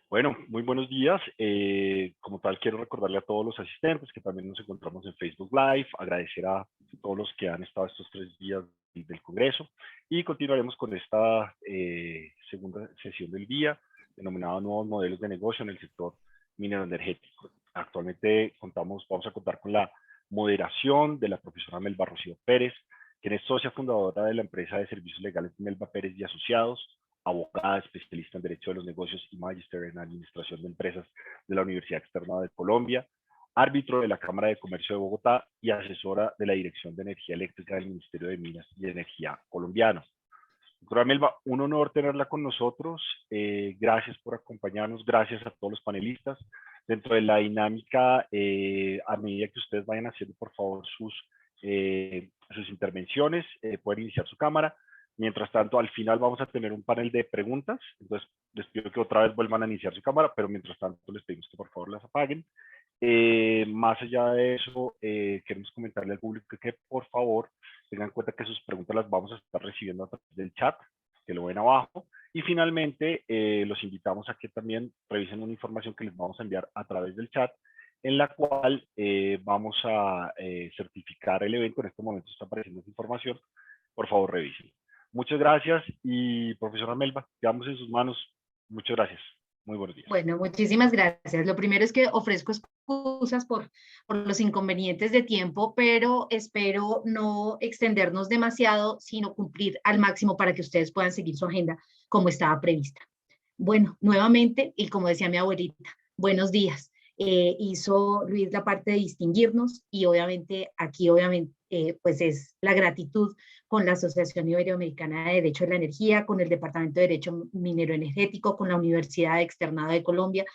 Bueno, muy buenos días. Como tal, quiero recordarle a todos los asistentes que también nos encontramos en Facebook Live, agradecer a todos los que han estado estos 3 días del Congreso y continuaremos con esta segunda sesión del día denominada Nuevos Modelos de Negocio en el sector minero energético. Actualmente vamos a contar con la moderación de la profesora Melba Rocío Pérez, quien es socia fundadora de la empresa de servicios legales Melba Pérez y Asociados, abogada, especialista en Derecho de los Negocios y magíster en Administración de Empresas de la Universidad Externada de Colombia, árbitro de la Cámara de Comercio de Bogotá y asesora de la Dirección de Energía Eléctrica del Ministerio de Minas y Energía colombiano. Doctora Melba, un honor tenerla con nosotros. Gracias por acompañarnos, gracias a todos los panelistas. Dentro de la dinámica, a medida que ustedes vayan haciendo, por favor, sus intervenciones, pueden iniciar su cámara. Mientras tanto, al final vamos a tener un panel de preguntas, entonces les pido que otra vez vuelvan a iniciar su cámara, pero mientras tanto les pedimos que por favor las apaguen. Más allá de eso, queremos comentarle al público que por favor tengan en cuenta que sus preguntas las vamos a estar recibiendo a través del chat, que lo ven abajo. Y finalmente, los invitamos a que también revisen una información que les vamos a enviar a través del chat, en la cual vamos a certificar el evento. En este momento está apareciendo esa información. Por favor, revisen. Muchas gracias y profesora Melba, quedamos en sus manos. Muchas gracias. Muy buenos días. Bueno, muchísimas gracias. Lo primero es que ofrezco excusas por los inconvenientes de tiempo, pero espero no extendernos demasiado, sino cumplir al máximo para que ustedes puedan seguir su agenda como estaba prevista. Bueno, nuevamente, y como decía mi abuelita, buenos días. Hizo Luis la parte de distinguirnos y obviamente aquí pues es la gratitud con la Asociación Iberoamericana de Derecho de la Energía, con el Departamento de Derecho Minero Energético, con la Universidad Externada de Colombia,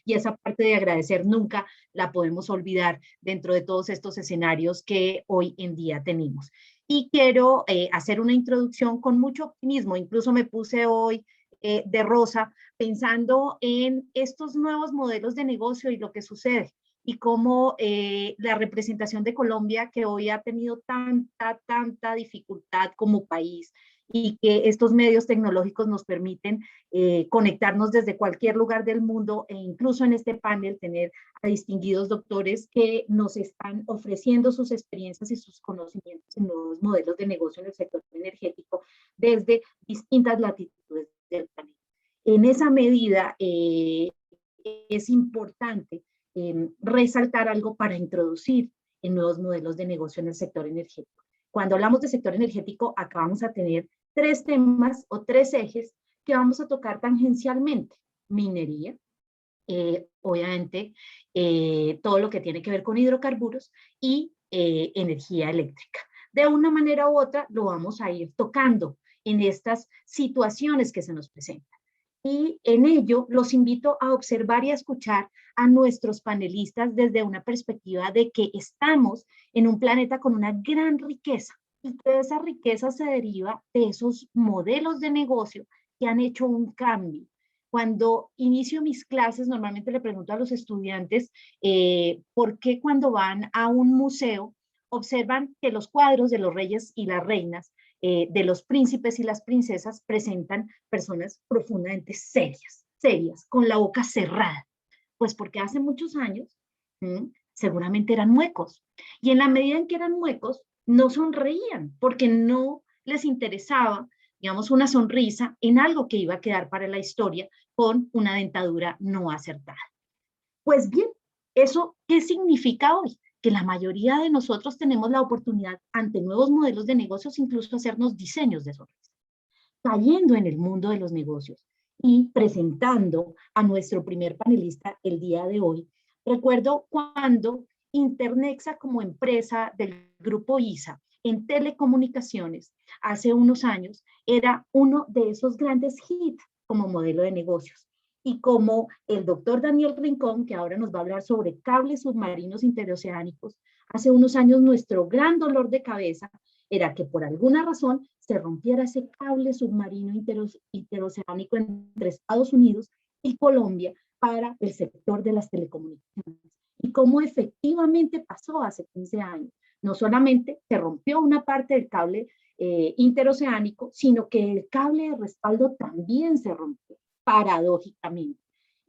y esa parte de agradecer nunca la podemos olvidar dentro de todos estos escenarios que hoy en día tenemos. Y quiero hacer una introducción con mucho optimismo, incluso me puse hoy de rosa pensando en estos nuevos modelos de negocio y lo que sucede y cómo la representación de Colombia, que hoy ha tenido tanta dificultad como país, y que estos medios tecnológicos nos permiten conectarnos desde cualquier lugar del mundo e incluso en este panel tener a distinguidos doctores que nos están ofreciendo sus experiencias y sus conocimientos en nuevos modelos de negocio en el sector energético desde distintas latitudes del planeta. En esa medida es importante resaltar algo para introducir en nuevos modelos de negocio en el sector energético. Cuando hablamos de sector energético, acá vamos a tener 3 temas o 3 ejes que vamos a tocar tangencialmente. Minería, obviamente, todo lo que tiene que ver con hidrocarburos y energía eléctrica. De una manera u otra lo vamos a ir tocando en estas situaciones que se nos presentan. Y en ello los invito a observar y a escuchar a nuestros panelistas desde una perspectiva de que estamos en un planeta con una gran riqueza y que esa riqueza se deriva de esos modelos de negocio que han hecho un cambio. Cuando inicio mis clases, normalmente le pregunto a los estudiantes por qué cuando van a un museo observan que los cuadros de los reyes y las reinas, de los príncipes y las princesas, presentan personas profundamente serias, con la boca cerrada. Pues porque hace muchos años seguramente eran muecos. Y en la medida en que eran muecos, no sonreían porque no les interesaba, digamos, una sonrisa en algo que iba a quedar para la historia con una dentadura no acertada. Pues bien, ¿eso qué significa hoy? Que la mayoría de nosotros tenemos la oportunidad ante nuevos modelos de negocios incluso hacernos diseños de sonrisa, cayendo en el mundo de los negocios y presentando a nuestro primer panelista el día de hoy. Recuerdo cuando Internexa, como empresa del grupo ISA en telecomunicaciones hace unos años, era uno de esos grandes hits como modelo de negocios. Y como el doctor Daniel Rincón, que ahora nos va a hablar sobre cables submarinos interoceánicos, hace unos años nuestro gran dolor de cabeza era que por alguna razón se rompiera ese cable submarino interoceánico entre Estados Unidos y Colombia para el sector de las telecomunicaciones. Y cómo efectivamente pasó hace 15 años. No solamente se rompió una parte del cable interoceánico, sino que el cable de respaldo también se rompió, paradójicamente.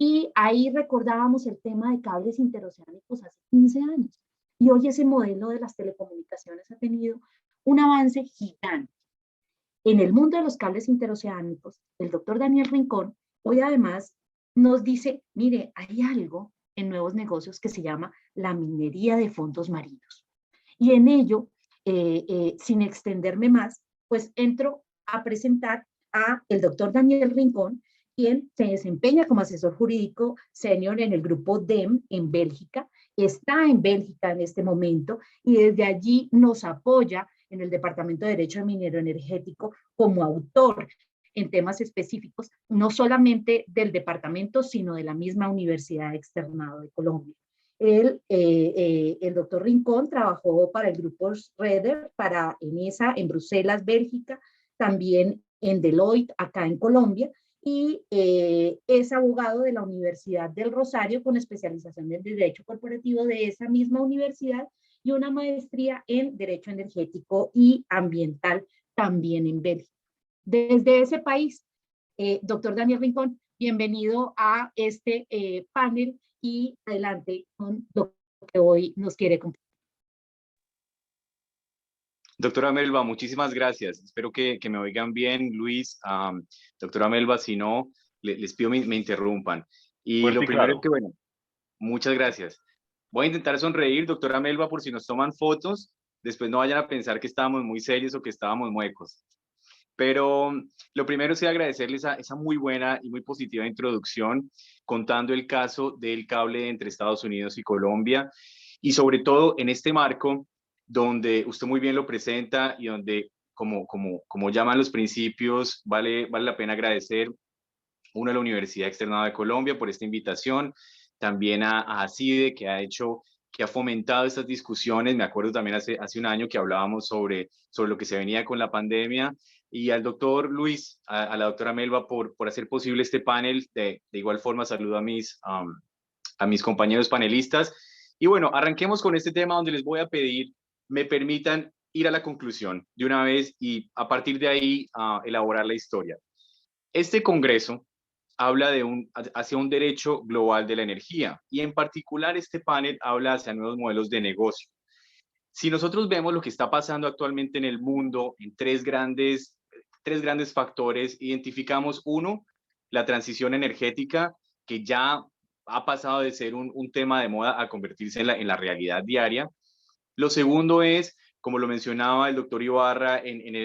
Y ahí recordábamos el tema de cables interoceánicos hace 15 años. Y hoy ese modelo de las telecomunicaciones ha tenido un avance gigante. En el mundo de los cables interoceánicos, el doctor Daniel Rincón hoy además nos dice, mire, hay algo en nuevos negocios que se llama la minería de fondos marinos. Y en ello, sin extenderme más, pues entro a presentar a el doctor Daniel Rincón, quien se desempeña como asesor jurídico senior en el grupo DEM en Bélgica, está en Bélgica en este momento y desde allí nos apoya en el Departamento de Derecho Minero Energético como autor en temas específicos, no solamente del departamento, sino de la misma Universidad Externado de Colombia. El doctor Rincón trabajó para el grupo Schroeder, para ENESA en Bruselas, Bélgica, también en Deloitte, acá en Colombia, y es abogado de la Universidad del Rosario con especialización en Derecho Corporativo de esa misma universidad y una maestría en Derecho Energético y Ambiental también en Bélgica. Desde ese país, doctor Daniel Rincón, bienvenido a este panel y adelante con lo que hoy nos quiere compartir. Doctora Melba, muchísimas gracias. Espero que me oigan bien, Luis. Doctora Melba, si no, les pido me interrumpan. Y Fuerte lo y primero es claro. que, bueno, muchas gracias. Voy a intentar sonreír, doctora Melba, por si nos toman fotos. Después no vayan a pensar que estábamos muy serios o que estábamos muecos. Pero lo primero es agradecerles esa muy buena y muy positiva introducción, contando el caso del cable entre Estados Unidos y Colombia, y sobre todo en este marco donde usted muy bien lo presenta y donde, como llaman los principios, vale la pena agradecer uno a la Universidad Externada de Colombia por esta invitación, también a ACIDE que ha fomentado estas discusiones. Me acuerdo también hace un año que hablábamos sobre lo que se venía con la pandemia, y al doctor Luis, a la doctora Melba por hacer posible este panel. De igual forma saludo a mis compañeros panelistas. Y bueno, arranquemos con este tema donde les voy a pedir me permitan ir a la conclusión de una vez y a partir de ahí elaborar la historia. Este congreso habla hacia un derecho global de la energía, y en particular este panel habla hacia nuevos modelos de negocio. Si nosotros vemos lo que está pasando actualmente en el mundo en tres grandes factores, identificamos uno, la transición energética, que ya ha pasado de ser un tema de moda a convertirse en la realidad diaria. Lo segundo es, como lo mencionaba el doctor Ibarra en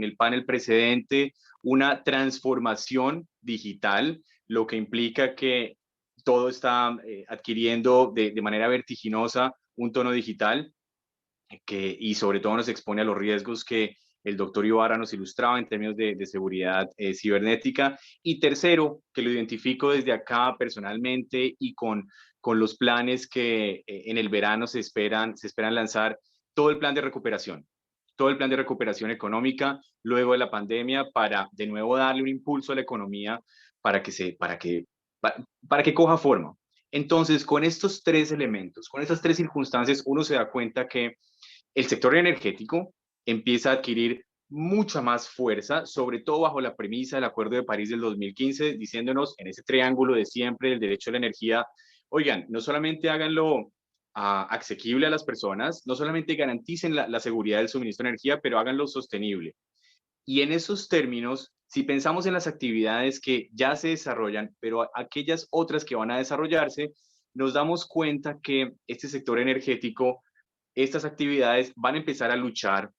el panel precedente, una transformación digital, lo que implica que todo está adquiriendo de manera vertiginosa un tono digital, y sobre todo nos expone a los riesgos que el doctor Ibarra nos ilustraba en términos de seguridad cibernética. Y tercero, que lo identifico desde acá personalmente y con los planes que en el verano se esperan lanzar, todo el plan de recuperación, económica luego de la pandemia, para de nuevo darle un impulso a la economía para que coja forma. Entonces, con estos tres elementos, con estas tres circunstancias, uno se da cuenta que el sector energético empieza a adquirir mucha más fuerza, sobre todo bajo la premisa del Acuerdo de París del 2015, diciéndonos en ese triángulo de siempre del derecho a la energía, oigan, no solamente háganlo asequible a las personas, no solamente garanticen la seguridad del suministro de energía, pero háganlo sostenible. Y en esos términos, si pensamos en las actividades que ya se desarrollan, pero aquellas otras que van a desarrollarse, nos damos cuenta que este sector energético, estas actividades van a empezar a luchar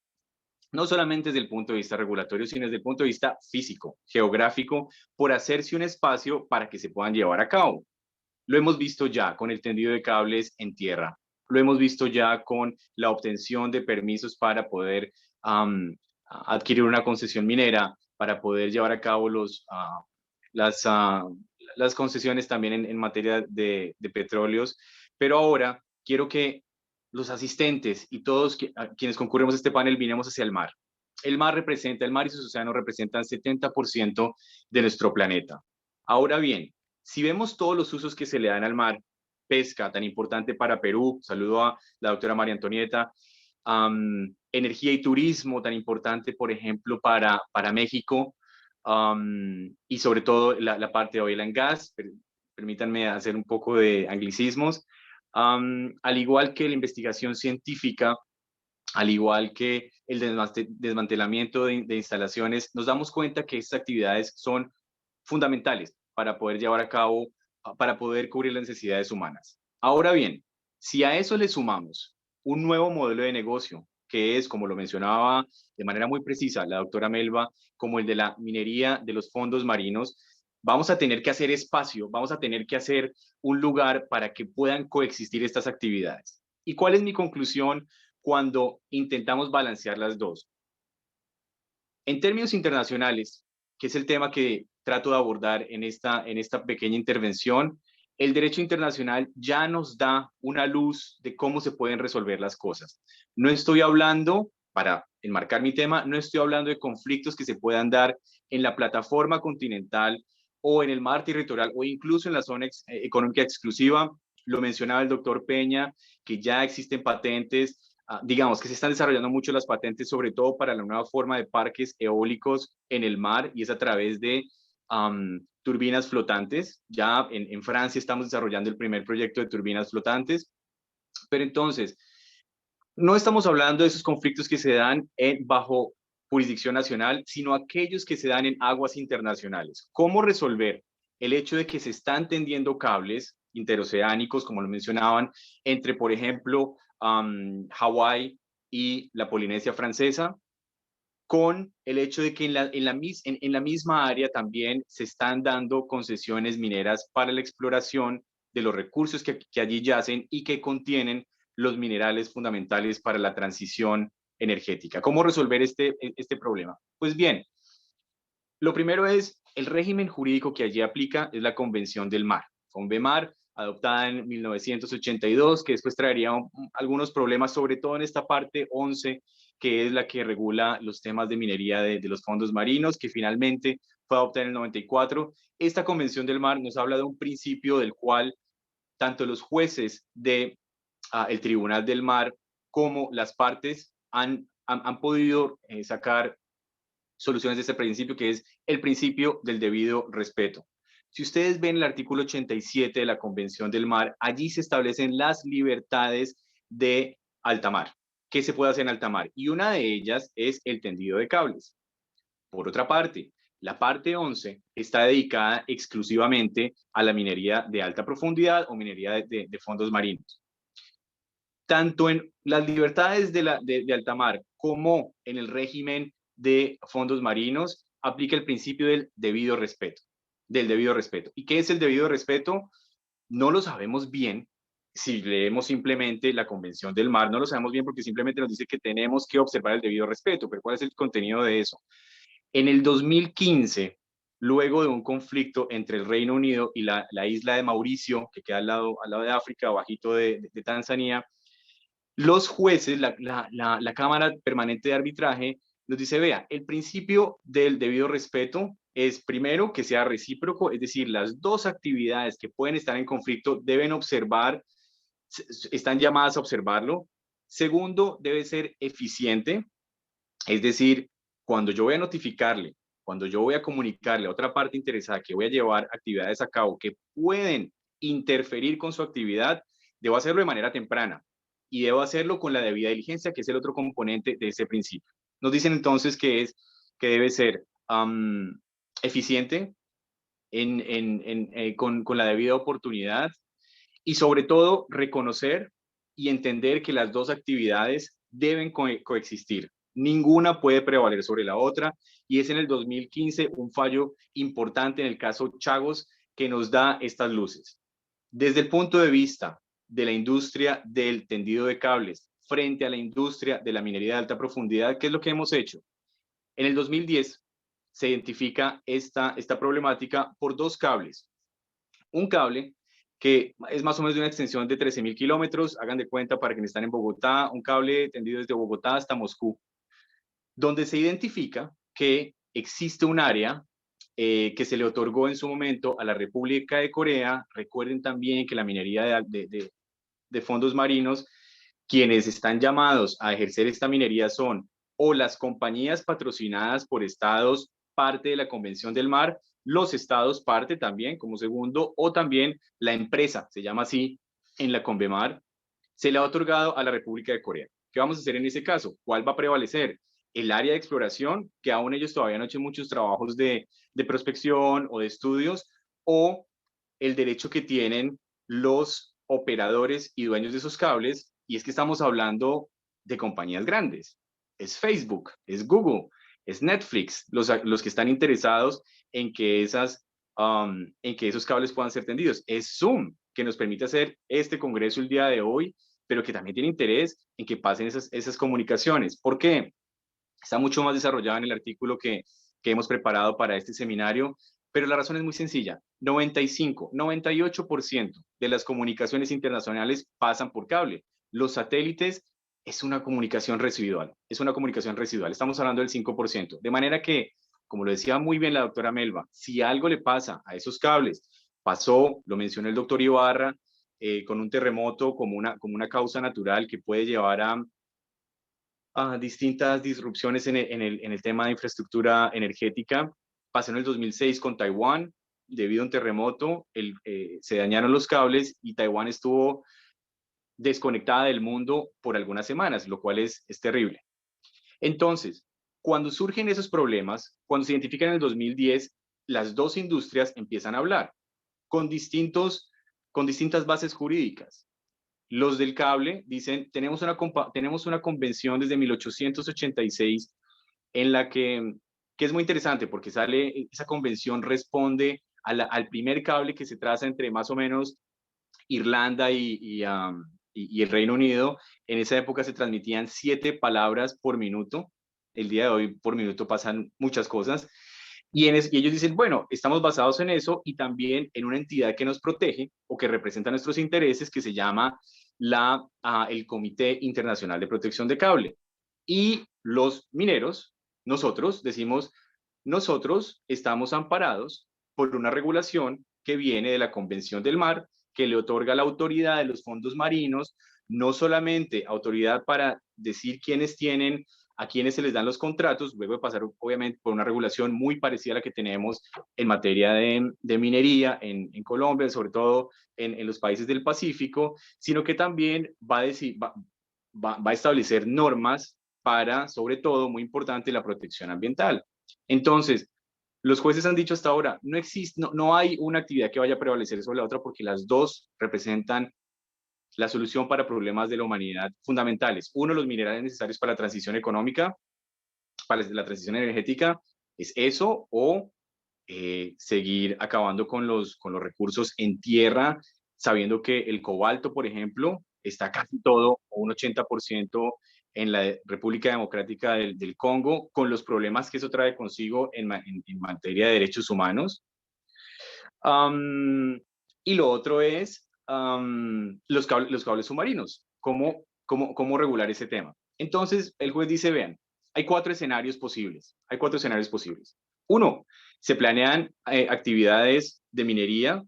no solamente desde el punto de vista regulatorio, sino desde el punto de vista físico, geográfico, por hacerse un espacio para que se puedan llevar a cabo. Lo hemos visto ya con el tendido de cables en tierra, lo hemos visto ya con la obtención de permisos para poder adquirir una concesión minera, para poder llevar a cabo las concesiones también en materia de petróleos. Pero ahora quiero que los asistentes y todos quienes concurremos a este panel vinemos hacia el mar. El mar y sus océanos representan 70% de nuestro planeta. Ahora bien, si vemos todos los usos que se le dan al mar, pesca, tan importante para Perú, saludo a la doctora María Antonieta, energía y turismo, tan importante, por ejemplo, para México, y sobre todo la parte de oil and gas, permítanme hacer un poco de anglicismos. Al igual que la investigación científica, al igual que el desmantelamiento de instalaciones, nos damos cuenta que estas actividades son fundamentales para poder llevar a cabo, para poder cubrir las necesidades humanas. Ahora bien, si a eso le sumamos un nuevo modelo de negocio, que es, como lo mencionaba de manera muy precisa la doctora Melba, como el de la minería de los fondos marinos, vamos a tener que hacer espacio, vamos a tener que hacer un lugar para que puedan coexistir estas actividades. ¿Y cuál es mi conclusión cuando intentamos balancear las dos? En términos internacionales, que es el tema que trato de abordar en esta pequeña intervención, el derecho internacional ya nos da una luz de cómo se pueden resolver las cosas. No estoy hablando, para enmarcar mi tema, no estoy hablando de conflictos que se puedan dar en la plataforma continental o en el mar territorial o incluso en la zona económica exclusiva. Lo mencionaba el doctor Peña, que ya existen patentes, digamos que se están desarrollando mucho las patentes, sobre todo para la nueva forma de parques eólicos en el mar, y es a través de turbinas flotantes. Ya en Francia estamos desarrollando el primer proyecto de turbinas flotantes. Pero entonces, no estamos hablando de esos conflictos que se dan bajo jurisdicción nacional, sino aquellos que se dan en aguas internacionales. ¿Cómo resolver el hecho de que se están tendiendo cables interoceánicos, como lo mencionaban, entre, por ejemplo, Hawái y la Polinesia Francesa, con el hecho de que en la misma área también se están dando concesiones mineras para la exploración de los recursos que allí yacen y que contienen los minerales fundamentales para la transición energética? ¿Cómo resolver este problema? Pues bien, lo primero es el régimen jurídico que allí aplica es la Convención del Mar, CONVEMAR, adoptada en 1982, que después traería algunos problemas, sobre todo en esta parte 11, que es la que regula los temas de minería de los fondos marinos, que finalmente fue adoptada en el 94. Esta Convención del Mar nos habla de un principio del cual tanto los jueces del Tribunal del Mar como las partes han podido sacar soluciones de este principio, que es el principio del debido respeto. Si ustedes ven el artículo 87 de la Convención del Mar, allí se establecen las libertades de alta mar. ¿Qué se puede hacer en alta mar? Y una de ellas es el tendido de cables. Por otra parte, la parte 11 está dedicada exclusivamente a la minería de alta profundidad o minería de fondos marinos. Tanto en las libertades de alta mar como en el régimen de fondos marinos aplica el principio del debido respeto. ¿Y qué es el debido respeto? No lo sabemos bien. Si leemos simplemente la Convención del Mar, no lo sabemos bien porque simplemente nos dice que tenemos que observar el debido respeto. Pero ¿cuál es el contenido de eso? En el 2015, luego de un conflicto entre el Reino Unido y la isla de Mauricio, que queda al lado de África, bajito de Tanzania, los jueces, la Cámara Permanente de Arbitraje, nos dice, vea, el principio del debido respeto es, primero, que sea recíproco, es decir, las dos actividades que pueden estar en conflicto deben observar, están llamadas a observarlo. Segundo, debe ser eficiente, es decir, cuando yo voy a notificarle, cuando yo voy a comunicarle a otra parte interesada que voy a llevar actividades a cabo que pueden interferir con su actividad, debo hacerlo de manera temprana y debo hacerlo con la debida diligencia, que es el otro componente de ese principio. Nos dicen entonces que debe ser eficiente con la debida oportunidad y sobre todo reconocer y entender que las dos actividades deben coexistir. Ninguna puede prevaler sobre la otra y es en el 2015 un fallo importante en el caso Chagos que nos da estas luces. Desde el punto de vista de la industria del tendido de cables frente a la industria de la minería de alta profundidad, ¿qué es lo que hemos hecho? En el 2010 se identifica esta problemática por dos cables. Un cable que es más o menos de una extensión de 13.000 kilómetros, hagan de cuenta para quienes están en Bogotá, un cable tendido desde Bogotá hasta Moscú, donde se identifica que existe un área que se le otorgó en su momento a la República de Corea. Recuerden también que la minería de fondos marinos, quienes están llamados a ejercer esta minería son o las compañías patrocinadas por estados parte de la Convención del Mar los estados parte también como segundo, o también la empresa, se llama así en la Convemar, se le ha otorgado a la República de Corea. ¿Qué vamos a hacer en ese caso? ¿Cuál va a prevalecer? El área de exploración, que aún ellos todavía no han hecho muchos trabajos de prospección o de estudios, o el derecho que tienen los operadores y dueños de esos cables, y es que estamos hablando de compañías grandes. Es Facebook, es Google, es Netflix, los que están interesados en que, en que esos cables puedan ser tendidos. Es Zoom, que nos permite hacer este congreso el día de hoy, pero que también tiene interés en que pasen esas comunicaciones. ¿Por qué? Está mucho más desarrollado en el artículo que hemos preparado para este seminario, pero la razón es muy sencilla. 95, 98% de las comunicaciones internacionales pasan por cable. Los satélites es una comunicación residual, Estamos hablando del 5%. De manera que, como lo decía muy bien la doctora Melba, si algo le pasa a esos cables, pasó, lo mencionó el doctor Ibarra, con un terremoto como una causa natural que puede llevar a distintas disrupciones en el tema de infraestructura energética. Pasó en el 2006 con Taiwán, debido a un terremoto, se dañaron los cables y Taiwán estuvo desconectada del mundo por algunas semanas, lo cual es terrible. Entonces, cuando surgen esos problemas, cuando se identifican en el 2010, las dos industrias empiezan a hablar con distintas bases jurídicas. Los del cable dicen, tenemos una convención desde 1886 en la que es muy interesante porque esa convención responde al primer cable que se traza entre más o menos Irlanda y el Reino Unido. En esa época se transmitían 7 palabras por minuto. El día de hoy por minuto pasan muchas cosas. Y ellos dicen, bueno, estamos basados en eso y también en una entidad que nos protege o que representa nuestros intereses, que se llama el Comité Internacional de Protección de Cable. Y los mineros, nosotros decimos, nosotros estamos amparados por una regulación que viene de la Convención del Mar, que le otorga la autoridad de los fondos marinos, no solamente autoridad para decir a quienes se les dan los contratos, luego de pasar obviamente por una regulación muy parecida a la que tenemos en materia de minería en Colombia, sobre todo en los países del Pacífico, sino que también va a establecer normas para, sobre todo, muy importante, la protección ambiental. Entonces, los jueces han dicho hasta ahora, no hay una actividad que vaya a prevalecer sobre la otra porque las dos representan la solución para problemas de la humanidad fundamentales. Uno, los minerales necesarios para la transición económica, para la transición energética, es eso, o seguir acabando con los recursos en tierra, sabiendo que el cobalto, por ejemplo, está casi todo, o un 80% en la República Democrática del Congo, con los problemas que eso trae consigo en materia de derechos humanos. Y lo otro es los cables submarinos, cómo regular ese tema. Entonces, el juez dice, vean, hay 4 escenarios posibles. Uno, se planean actividades de minería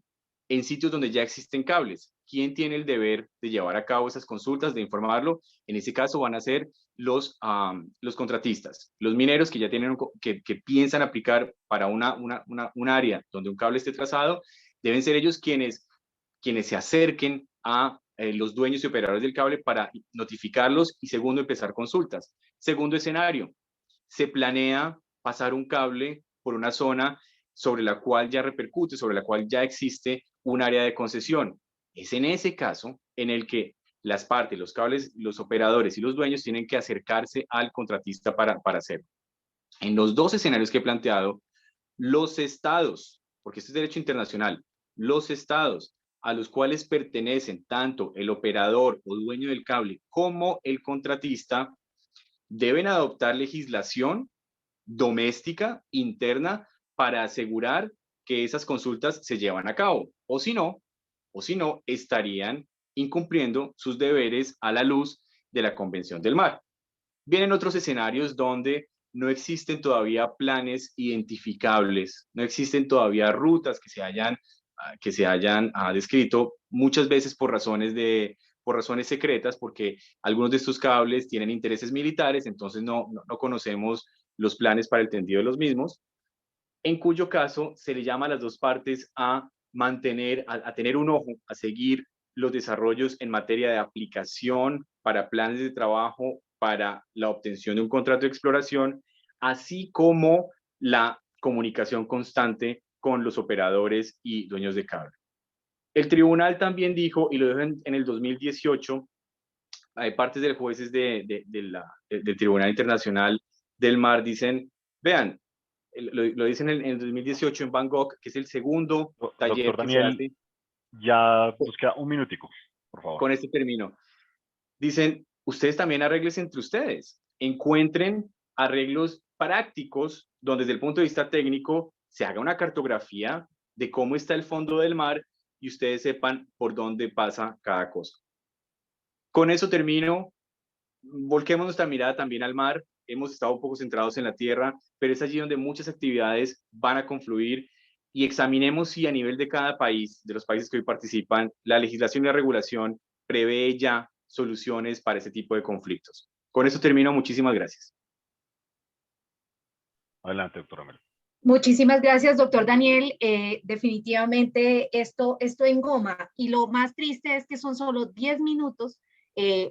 en sitios donde ya existen cables. ¿Quién tiene el deber de llevar a cabo esas consultas, de informarlo? En ese caso van a ser los contratistas, los mineros que ya tienen, que piensan aplicar para un área donde un cable esté trazado, deben ser ellos quienes se acerquen a los dueños y operadores del cable para notificarlos y segundo, empezar consultas. Segundo escenario, se planea pasar un cable por una zona sobre la cual ya repercute, sobre la cual ya existe un área de concesión. Es en ese caso en el que las partes, los cables, los operadores y los dueños tienen que acercarse al contratista para hacerlo. En los 2 escenarios que he planteado, los estados, porque esto es derecho internacional, los estados a los cuales pertenecen tanto el operador o dueño del cable como el contratista, deben adoptar legislación doméstica, interna, para asegurar que esas consultas se llevan a cabo. O si no, estarían incumpliendo sus deberes a la luz de la Convención del Mar. Vienen otros escenarios donde no existen todavía planes identificables, no existen todavía rutas que se hayan descrito, muchas veces por razones secretas, porque algunos de estos cables tienen intereses militares, entonces no conocemos los planes para el tendido de los mismos. en cuyo caso se le llama a las dos partes a mantener, a tener un ojo, a seguir los desarrollos en materia de aplicación para planes de trabajo, para la obtención de un contrato de exploración, así como la comunicación constante con los operadores y dueños de cable. El tribunal también dijo, y lo dijo en el 2018, hay partes de los jueces del Tribunal Internacional del Mar, dicen, vean, lo dicen en el 2018 en Bangkok, que es el segundo taller Doctor que se Daniel, hace. ya nos queda un minutico, por favor. Con este término. Dicen, ustedes también arreglen entre ustedes, encuentren arreglos prácticos donde desde el punto de vista técnico se haga una cartografía de cómo está el fondo del mar y ustedes sepan por dónde pasa cada cosa. Con eso termino. Volquemos nuestra mirada también al mar. Hemos estado un poco centrados en la tierra, pero es allí donde muchas actividades van a confluir y examinemos si a nivel de cada país, de los países que hoy participan, la legislación y la regulación prevé ya soluciones para ese tipo de conflictos. Con eso termino. Muchísimas gracias. Adelante, doctora Mel. Muchísimas gracias, doctor Daniel. Definitivamente esto engoma, y lo más triste es que son solo 10 minutos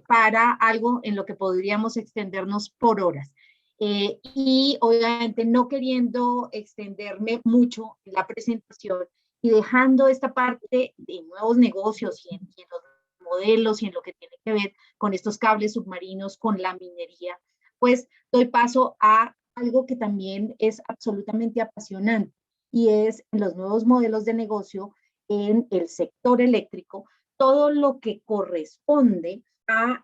para algo en lo que podríamos extendernos por horas. Y obviamente no queriendo extenderme mucho en la presentación y dejando esta parte de nuevos negocios y en los modelos y en lo que tiene que ver con estos cables submarinos, con la minería, pues doy paso a algo que también es absolutamente apasionante, y es los nuevos modelos de negocio en el sector eléctrico, todo lo que corresponde a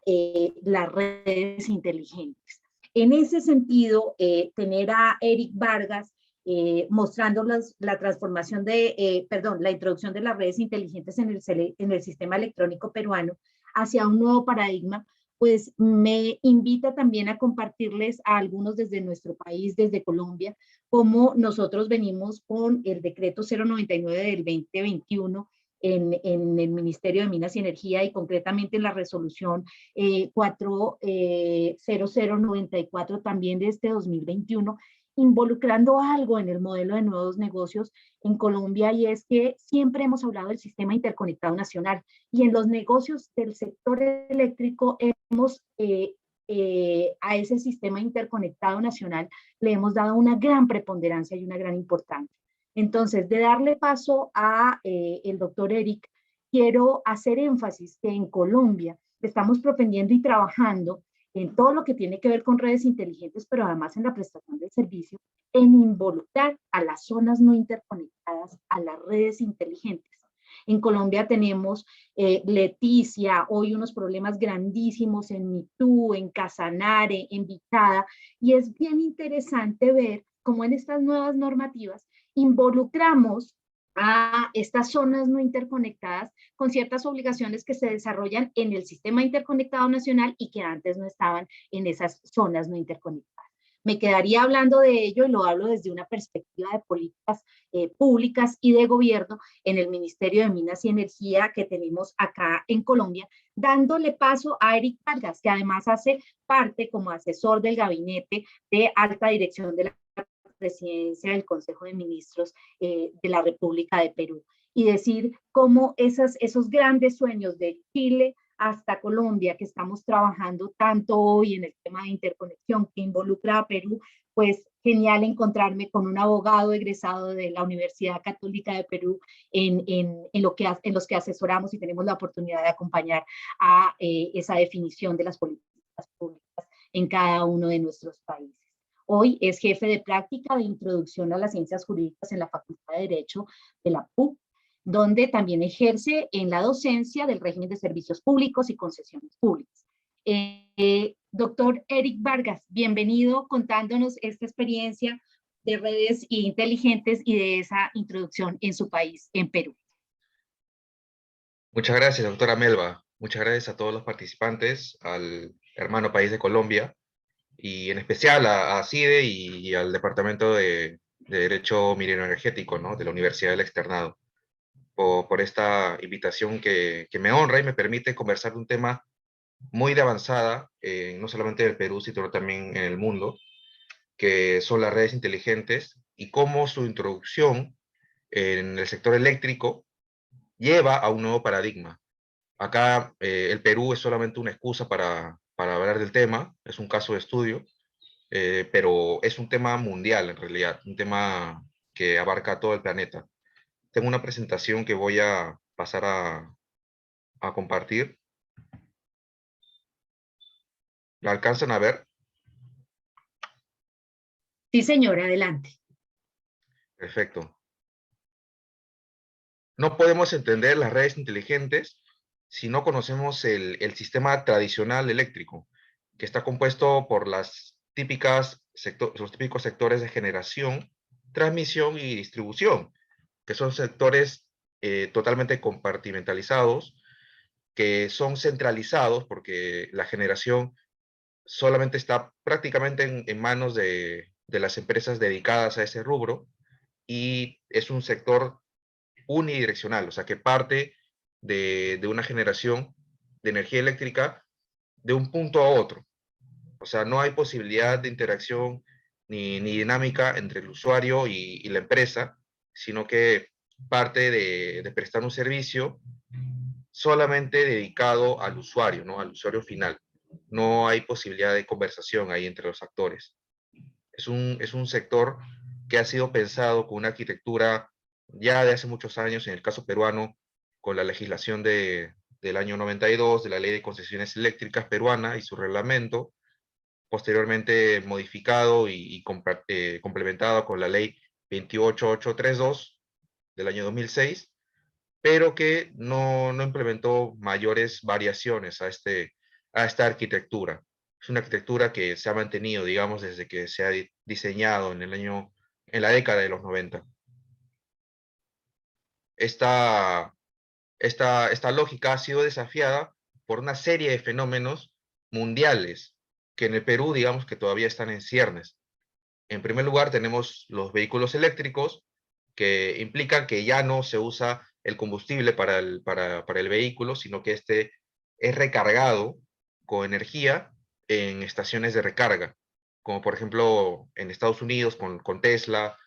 las redes inteligentes. En ese sentido, tener a Eric Vargas mostrando la transformación la introducción de las redes inteligentes en el sistema electrónico peruano hacia un nuevo paradigma, pues me invita también a compartirles a algunos desde nuestro país, desde Colombia, cómo nosotros venimos con el decreto 099 del 2021 en el Ministerio de Minas y Energía, y concretamente en la resolución 40094 también de este 2021, involucrando algo en el modelo de nuevos negocios en Colombia, y es que siempre hemos hablado del sistema interconectado nacional, y en los negocios del sector eléctrico a ese sistema interconectado nacional le hemos dado una gran preponderancia y una gran importancia. Entonces, de darle paso a el doctor Eric, quiero hacer énfasis que en Colombia estamos propendiendo y trabajando en todo lo que tiene que ver con redes inteligentes, pero además en la prestación del servicio, en involucrar a las zonas no interconectadas a las redes inteligentes. En Colombia tenemos Leticia, hoy unos problemas grandísimos en Mitú, en Casanare, en Vichada, y es bien interesante ver cómo en estas nuevas normativas involucramos a estas zonas no interconectadas con ciertas obligaciones que se desarrollan en el sistema interconectado nacional y que antes no estaban en esas zonas no interconectadas. Me quedaría hablando de ello, y lo hablo desde una perspectiva de políticas públicas y de gobierno en el Ministerio de Minas y Energía que tenemos acá en Colombia, dándole paso a Eric Vargas, que además hace parte como asesor del gabinete de alta dirección de la presidencia del Consejo de Ministros de la República de Perú, y decir cómo esos grandes sueños de Chile hasta Colombia, que estamos trabajando tanto hoy en el tema de interconexión que involucra a Perú, pues genial encontrarme con un abogado egresado de la Universidad Católica de Perú en los que asesoramos y tenemos la oportunidad de acompañar a esa definición de las políticas públicas en cada uno de nuestros países. Hoy es jefe de práctica de introducción a las ciencias jurídicas en la Facultad de Derecho de la PUC, donde también ejerce en la docencia del régimen de servicios públicos y concesiones públicas. Doctor Eric Vargas, bienvenido contándonos esta experiencia de redes inteligentes y de esa introducción en su país, en Perú. Muchas gracias, doctora Melba. Muchas gracias a todos los participantes, al hermano país de Colombia, y en especial a CIDE y al Departamento de Derecho Minero Energético, ¿no?, de la Universidad del Externado, por esta invitación que me honra y me permite conversar de un tema muy de avanzada, no solamente en el Perú, sino también en el mundo, que son las redes inteligentes, y cómo su introducción en el sector eléctrico lleva a un nuevo paradigma. Acá el Perú es solamente una excusa para hablar del tema, es un caso de estudio, pero es un tema mundial en realidad, un tema que abarca todo el planeta. Tengo una presentación que voy a pasar a compartir. ¿La alcanzan a ver? Sí, señora, adelante. Perfecto. No podemos entender las redes inteligentes si no conocemos el sistema tradicional eléctrico, que está compuesto por los típicos sectores de generación, transmisión y distribución, que son sectores totalmente compartimentalizados, que son centralizados porque la generación solamente está prácticamente en manos de las empresas dedicadas a ese rubro, y es un sector unidireccional, o sea, que parte de una generación de energía eléctrica de un punto a otro. O sea, no hay posibilidad de interacción ni dinámica entre el usuario y la empresa, sino que parte de prestar un servicio solamente dedicado al usuario, ¿no? Al usuario final. No hay posibilidad de conversación ahí entre los actores. Es un sector que ha sido pensado con una arquitectura ya de hace muchos años, en el caso peruano, con la legislación del año 92, de la Ley de Concesiones Eléctricas peruana y su reglamento, posteriormente modificado y complementado con la Ley 28832 del año 2006, pero que no implementó mayores variaciones a esta arquitectura. Es una arquitectura que se ha mantenido, digamos, desde que se ha diseñado en la década de los 90. Esta, esta lógica ha sido desafiada por una serie de fenómenos mundiales que en el Perú, digamos, que todavía están en ciernes. En primer lugar, tenemos los vehículos eléctricos, que implican que ya no se usa el combustible para el vehículo, sino que este es recargado con energía en estaciones de recarga, como por ejemplo en Estados Unidos con Tesla,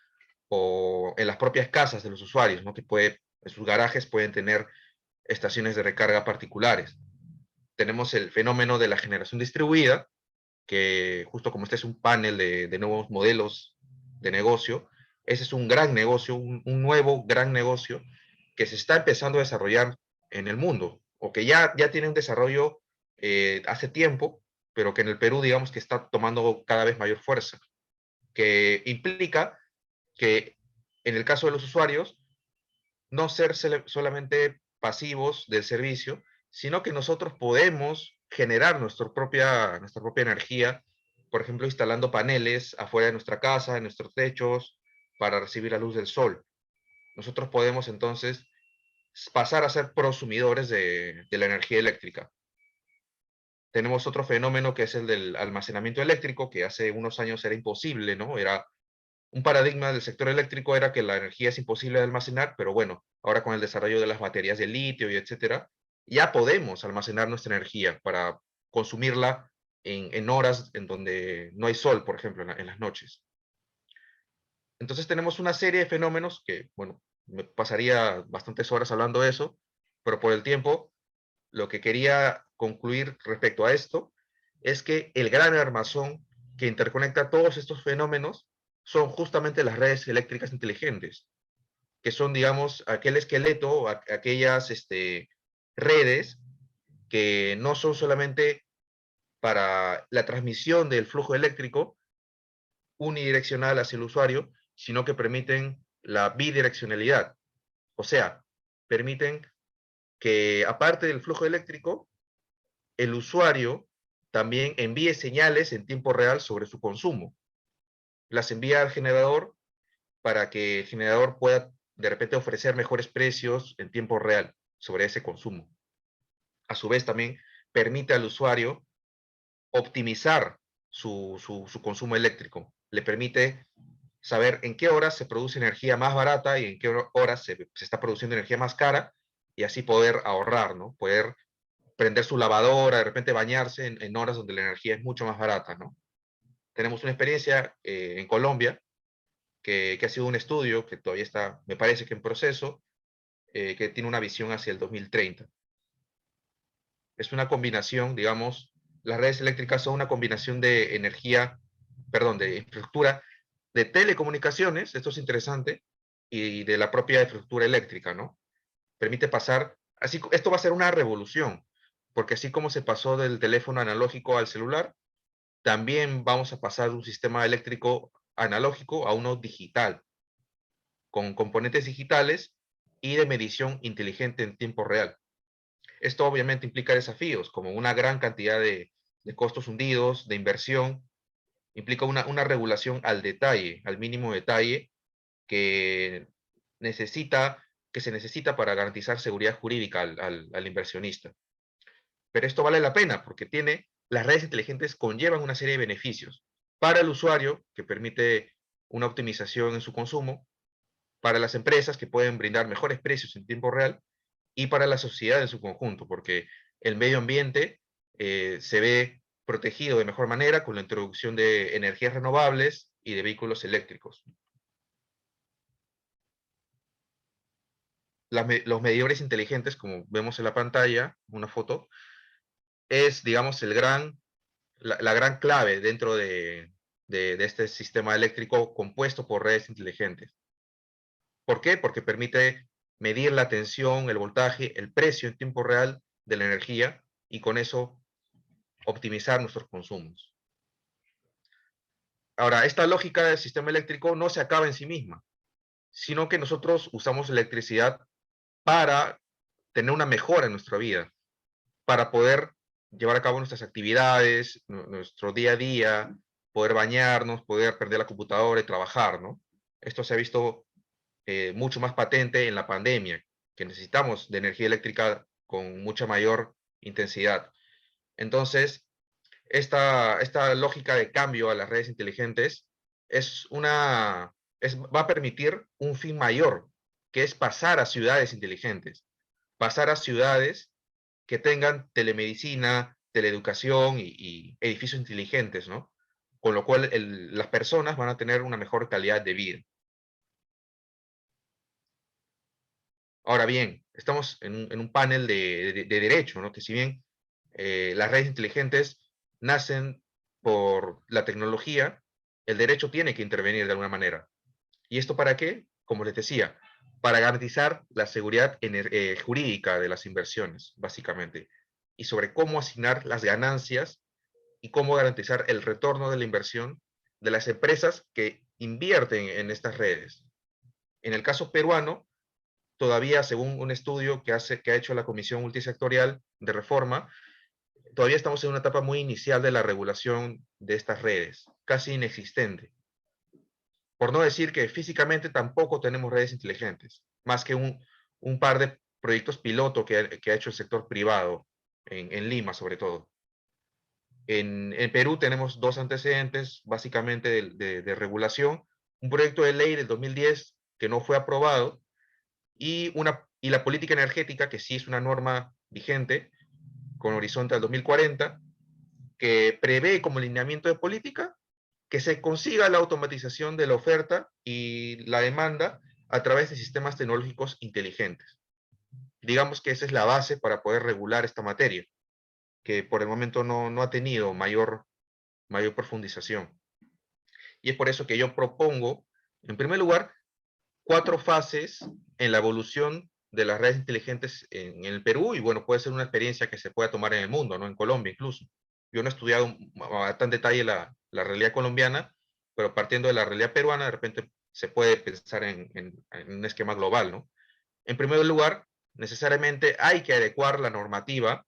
o en las propias casas de los usuarios, ¿no? En sus garajes pueden tener estaciones de recarga particulares. Tenemos el fenómeno de la generación distribuida, que justo como este es un panel de nuevos modelos de negocio, ese es un gran negocio, un nuevo gran negocio que se está empezando a desarrollar en el mundo, o que ya tiene un desarrollo hace tiempo, pero que en el Perú, digamos, que está tomando cada vez mayor fuerza, que implica que en el caso de los usuarios, no ser solamente pasivos del servicio, sino que nosotros podemos generar nuestra propia energía, por ejemplo, instalando paneles afuera de nuestra casa, en nuestros techos, para recibir la luz del sol. Nosotros podemos entonces pasar a ser prosumidores de la energía eléctrica. Tenemos otro fenómeno que es el del almacenamiento eléctrico, que hace unos años era imposible, ¿no? Era un paradigma del sector eléctrico, era que la energía es imposible de almacenar, pero bueno, ahora con el desarrollo de las baterías de litio y etcétera, ya podemos almacenar nuestra energía para consumirla en horas en donde no hay sol, por ejemplo, en las noches. Entonces tenemos una serie de fenómenos que, bueno, me pasaría bastantes horas hablando de eso, pero por el tiempo, lo que quería concluir respecto a esto es que el gran armazón que interconecta todos estos fenómenos son justamente las redes eléctricas inteligentes, que son, digamos, aquel esqueleto, aquellas redes que no son solamente para la transmisión del flujo eléctrico unidireccional hacia el usuario, sino que permiten la bidireccionalidad. O sea, permiten que aparte del flujo eléctrico, el usuario también envíe señales en tiempo real sobre su consumo. Las envía al generador para que el generador pueda de repente ofrecer mejores precios en tiempo real sobre ese consumo. A su vez también permite al usuario optimizar su consumo eléctrico. Le permite saber en qué horas se produce energía más barata y en qué horas se está produciendo energía más cara, y así poder ahorrar, ¿no? Poder prender su lavadora, de repente bañarse en horas donde la energía es mucho más barata, ¿no? Tenemos una experiencia en Colombia que ha sido un estudio que todavía está, me parece que en proceso, que tiene una visión hacia el 2030. Es una combinación, digamos, las redes eléctricas son una combinación de energía, perdón, de infraestructura de telecomunicaciones, esto es interesante, y de la propia infraestructura eléctrica, ¿no? Permite pasar, así, esto va a ser una revolución, porque así como se pasó del teléfono analógico al celular, también vamos a pasar de un sistema eléctrico analógico a uno digital, con componentes digitales y de medición inteligente en tiempo real. Esto obviamente implica desafíos, como una gran cantidad de costos hundidos, de inversión, implica una regulación al detalle, al mínimo detalle, que, necesita, que se necesita para garantizar seguridad jurídica al inversionista. Pero esto vale la pena porque las redes inteligentes conllevan una serie de beneficios para el usuario, que permite una optimización en su consumo, para las empresas, que pueden brindar mejores precios en tiempo real, y para la sociedad en su conjunto, porque el medio ambiente se ve protegido de mejor manera con la introducción de energías renovables y de vehículos eléctricos. Los medidores inteligentes, como vemos en la pantalla, una foto, es, digamos, la gran clave dentro de este sistema eléctrico compuesto por redes inteligentes. ¿Por qué? Porque permite medir la tensión, el voltaje, el precio en tiempo real de la energía y con eso optimizar nuestros consumos. Ahora, esta lógica del sistema eléctrico no se acaba en sí misma, sino que nosotros usamos electricidad para tener una mejora en nuestra vida, para poder llevar a cabo nuestras actividades, nuestro día a día, poder bañarnos, poder prender la computadora y trabajar, ¿no? Esto se ha visto mucho más patente en la pandemia, que necesitamos de energía eléctrica con mucha mayor intensidad. Entonces, esta lógica de cambio a las redes inteligentes va a permitir un fin mayor, que es pasar a ciudades inteligentes, pasar a ciudades que tengan telemedicina, teleeducación y edificios inteligentes, ¿no? Con lo cual las personas van a tener una mejor calidad de vida. Ahora bien, estamos en un panel de derecho, ¿no? Que si bien las redes inteligentes nacen por la tecnología, el derecho tiene que intervenir de alguna manera. ¿Y esto para qué? Como les decía, para garantizar la seguridad jurídica de las inversiones, básicamente, y sobre cómo asignar las ganancias y cómo garantizar el retorno de la inversión de las empresas que invierten en estas redes. En el caso peruano, todavía, según un estudio que ha hecho la Comisión Multisectorial de Reforma, todavía estamos en una etapa muy inicial de la regulación de estas redes, casi inexistente. Por no decir que físicamente tampoco tenemos redes inteligentes, más que un par de proyectos piloto que ha hecho el sector privado, en Lima sobre todo. En Perú tenemos dos antecedentes básicamente de regulación, un proyecto de ley del 2010 que no fue aprobado, y la política energética, que sí es una norma vigente, con horizonte al 2040, que prevé como lineamiento de política que se consiga la automatización de la oferta y la demanda a través de sistemas tecnológicos inteligentes. Digamos que esa es la base para poder regular esta materia, que por el momento no ha tenido mayor profundización. Y es por eso que yo propongo, en primer lugar, 4 fases en la evolución de las redes inteligentes en el Perú, y bueno, puede ser una experiencia que se pueda tomar en el mundo, ¿no? En Colombia incluso. Yo no he estudiado a tan detalle la realidad colombiana, pero partiendo de la realidad peruana, de repente se puede pensar en un esquema global, ¿no? En primer lugar, necesariamente hay que adecuar la normativa,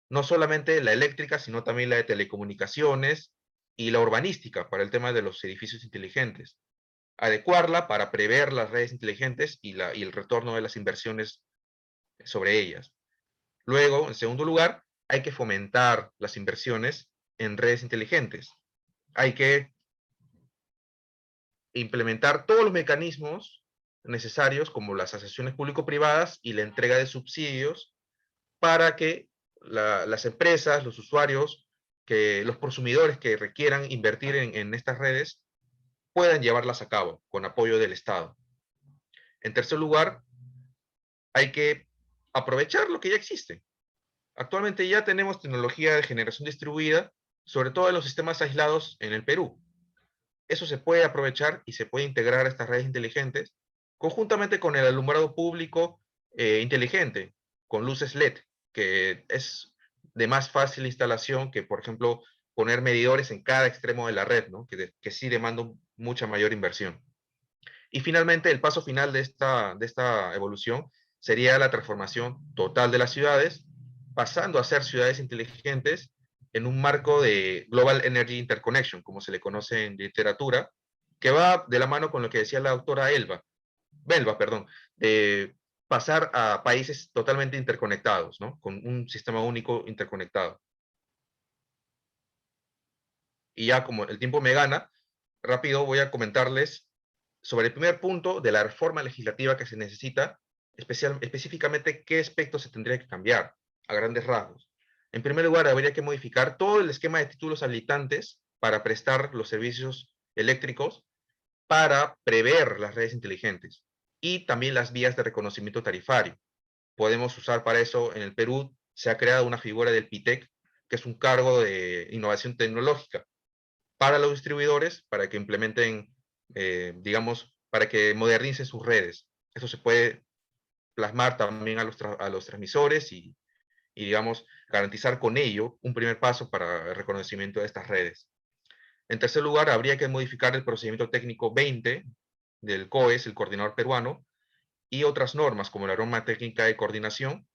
no solamente la eléctrica, sino también la de telecomunicaciones y la urbanística para el tema de los edificios inteligentes. Adecuarla para prever las redes inteligentes y el retorno de las inversiones sobre ellas. Luego, en segundo lugar, hay que fomentar las inversiones en redes inteligentes. Hay que implementar todos los mecanismos necesarios, como las asociaciones público-privadas y la entrega de subsidios, para que las empresas, los usuarios, los consumidores que requieran invertir en estas redes puedan llevarlas a cabo con apoyo del Estado. En tercer lugar, hay que aprovechar lo que ya existe. Actualmente ya tenemos tecnología de generación distribuida, sobre todo en los sistemas aislados en el Perú. Eso se puede aprovechar y se puede integrar a estas redes inteligentes conjuntamente con el alumbrado público inteligente, con luces LED, que es de más fácil instalación que, por ejemplo, poner medidores en cada extremo de la red, ¿no? que sí demanda mucha mayor inversión. Y finalmente, el paso final de esta evolución sería la transformación total de las ciudades, pasando a ser ciudades inteligentes en un marco de Global Energy Interconnection, como se le conoce en literatura, que va de la mano con lo que decía la doctora Belva, de pasar a países totalmente interconectados, ¿no? Con un sistema único interconectado. Y ya como el tiempo me gana, rápido voy a comentarles sobre el primer punto de la reforma legislativa que se necesita, específicamente qué aspectos se tendría que cambiar a grandes rasgos. En primer lugar, habría que modificar todo el esquema de títulos habilitantes para prestar los servicios eléctricos, para prever las redes inteligentes y también las vías de reconocimiento tarifario. Podemos usar para eso, en el Perú se ha creado una figura del PITEC, que es un cargo de innovación tecnológica para los distribuidores, para que implementen, digamos, para que modernicen sus redes. Eso se puede plasmar también a los transmisores y, digamos, garantizar con ello un primer paso para el reconocimiento de estas redes. En tercer lugar, habría que modificar el procedimiento técnico 20 del COES, el coordinador peruano, y otras normas como la norma técnica de coordinación,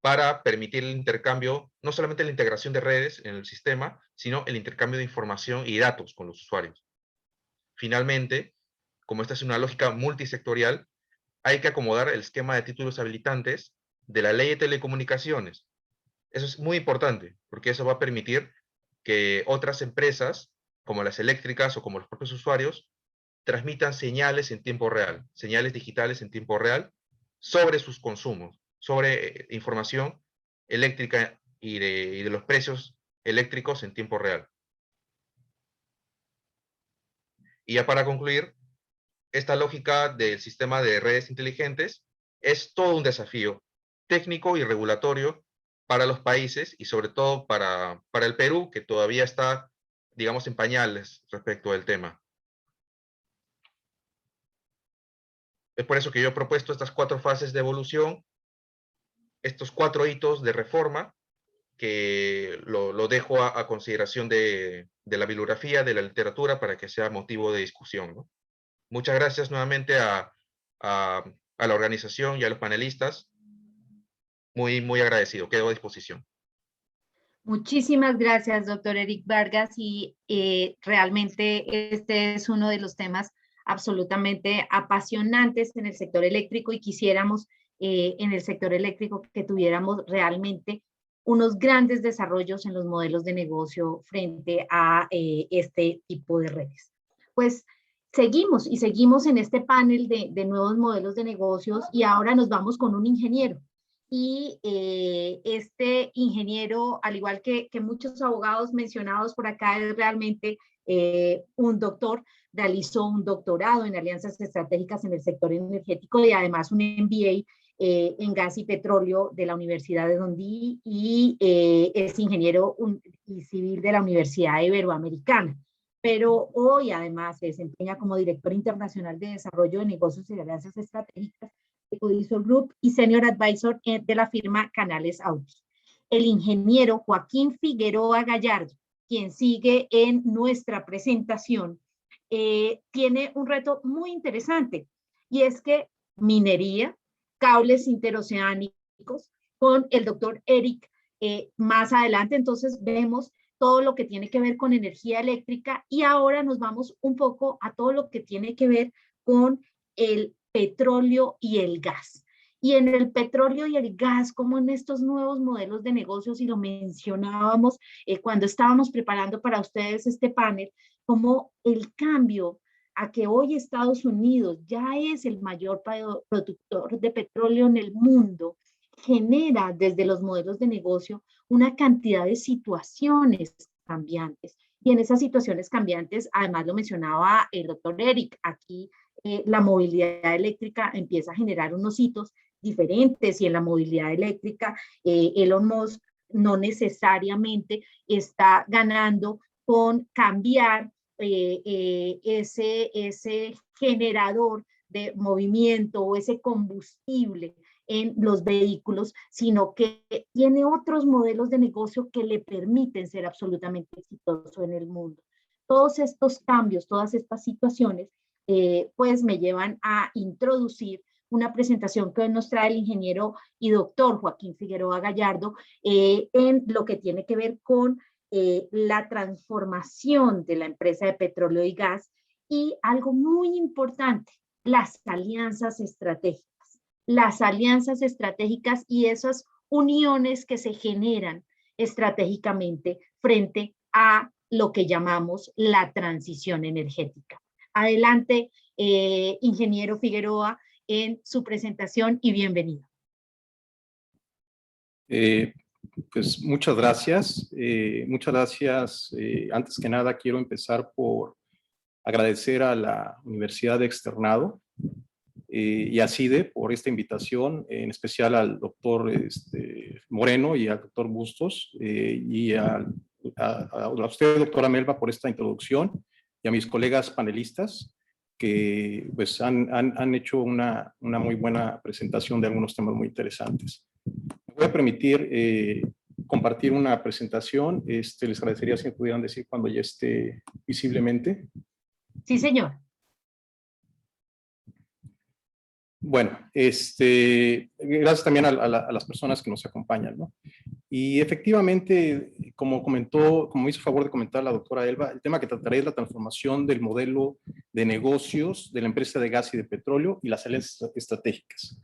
para permitir el intercambio, no solamente la integración de redes en el sistema, sino el intercambio de información y datos con los usuarios. Finalmente, como esta es una lógica multisectorial, hay que acomodar el esquema de títulos habilitantes de la ley de telecomunicaciones. Eso es muy importante, porque eso va a permitir que otras empresas, como las eléctricas o como los propios usuarios, transmitan señales en tiempo real, señales digitales en tiempo real sobre sus consumos, sobre información eléctrica y de los precios eléctricos en tiempo real. Y ya para concluir, esta lógica del sistema de redes inteligentes es todo un desafío técnico y regulatorio para los países y sobre todo para el Perú, que todavía está, digamos, en pañales respecto del tema. Es por eso que yo he propuesto estas 4 fases de evolución, estos 4 hitos de reforma, que lo dejo a consideración de la bibliografía, de la literatura, para que sea motivo de discusión, ¿no? Muchas gracias nuevamente a la organización y a los panelistas. Muy, muy agradecido. Quedo a disposición. Muchísimas gracias, doctor Eric Vargas, y realmente este es uno de los temas absolutamente apasionantes en el sector eléctrico y quisiéramos en el sector eléctrico que tuviéramos realmente unos grandes desarrollos en los modelos de negocio frente a este tipo de redes. Pues seguimos en este panel de nuevos modelos de negocios y ahora nos vamos con un ingeniero. Y este ingeniero, al igual que muchos abogados mencionados por acá, es realmente un doctor, realizó un doctorado en alianzas estratégicas en el sector energético y además un MBA en gas y petróleo de la Universidad de Dundee y es ingeniero civil de la Universidad Iberoamericana. Pero hoy además se desempeña como director internacional de desarrollo de negocios y alianzas estratégicas de Codisol Group y Senior Advisor de la firma Canales Autos. El ingeniero Joaquín Figueroa Gallardo, quien sigue en nuestra presentación, tiene un reto muy interesante y es que minería, cables interoceánicos, con el doctor Eric más adelante, entonces vemos todo lo que tiene que ver con energía eléctrica y ahora nos vamos un poco a todo lo que tiene que ver con el petróleo y el gas. Y en el petróleo y el gas, como en estos nuevos modelos de negocios, y lo mencionábamos cuando estábamos preparando para ustedes este panel, como el cambio a que hoy Estados Unidos ya es el mayor productor de petróleo en el mundo, genera desde los modelos de negocio una cantidad de situaciones cambiantes Y en esas situaciones cambiantes, además lo mencionaba el doctor Eric, aquí la movilidad eléctrica empieza a generar unos hitos diferentes y en la movilidad eléctrica Elon Musk no necesariamente está ganando con cambiar ese generador de movimiento o ese combustible en los vehículos, sino que tiene otros modelos de negocio que le permiten ser absolutamente exitoso en el mundo. Todos estos cambios, todas estas situaciones, pues me llevan a introducir una presentación que hoy nos trae el ingeniero y doctor Joaquín Figueroa Gallardo en lo que tiene que ver con la transformación de la empresa de petróleo y gas y algo muy importante, las alianzas estratégicas. Las alianzas estratégicas y esas uniones que se generan estratégicamente frente a lo que llamamos la transición energética. Adelante, ingeniero Figueroa, en su presentación y bienvenido. Pues muchas gracias. Muchas gracias. Antes que nada, quiero empezar por agradecer a la Universidad de Externado y a CIDE por esta invitación, en especial al doctor Moreno y al doctor Bustos, y a usted, doctora Melba, por esta introducción, y a mis colegas panelistas que pues, han hecho una muy buena presentación de algunos temas muy interesantes. Me voy a permitir compartir una presentación. Les agradecería si me pudieran decir cuando ya esté visiblemente. Sí, señor. Bueno, gracias también a las personas que nos acompañan, ¿no? Y efectivamente, como hizo favor de comentar la doctora Elba, el tema que trataré es la transformación del modelo de negocios de la empresa de gas y de petróleo y las alianzas estratégicas.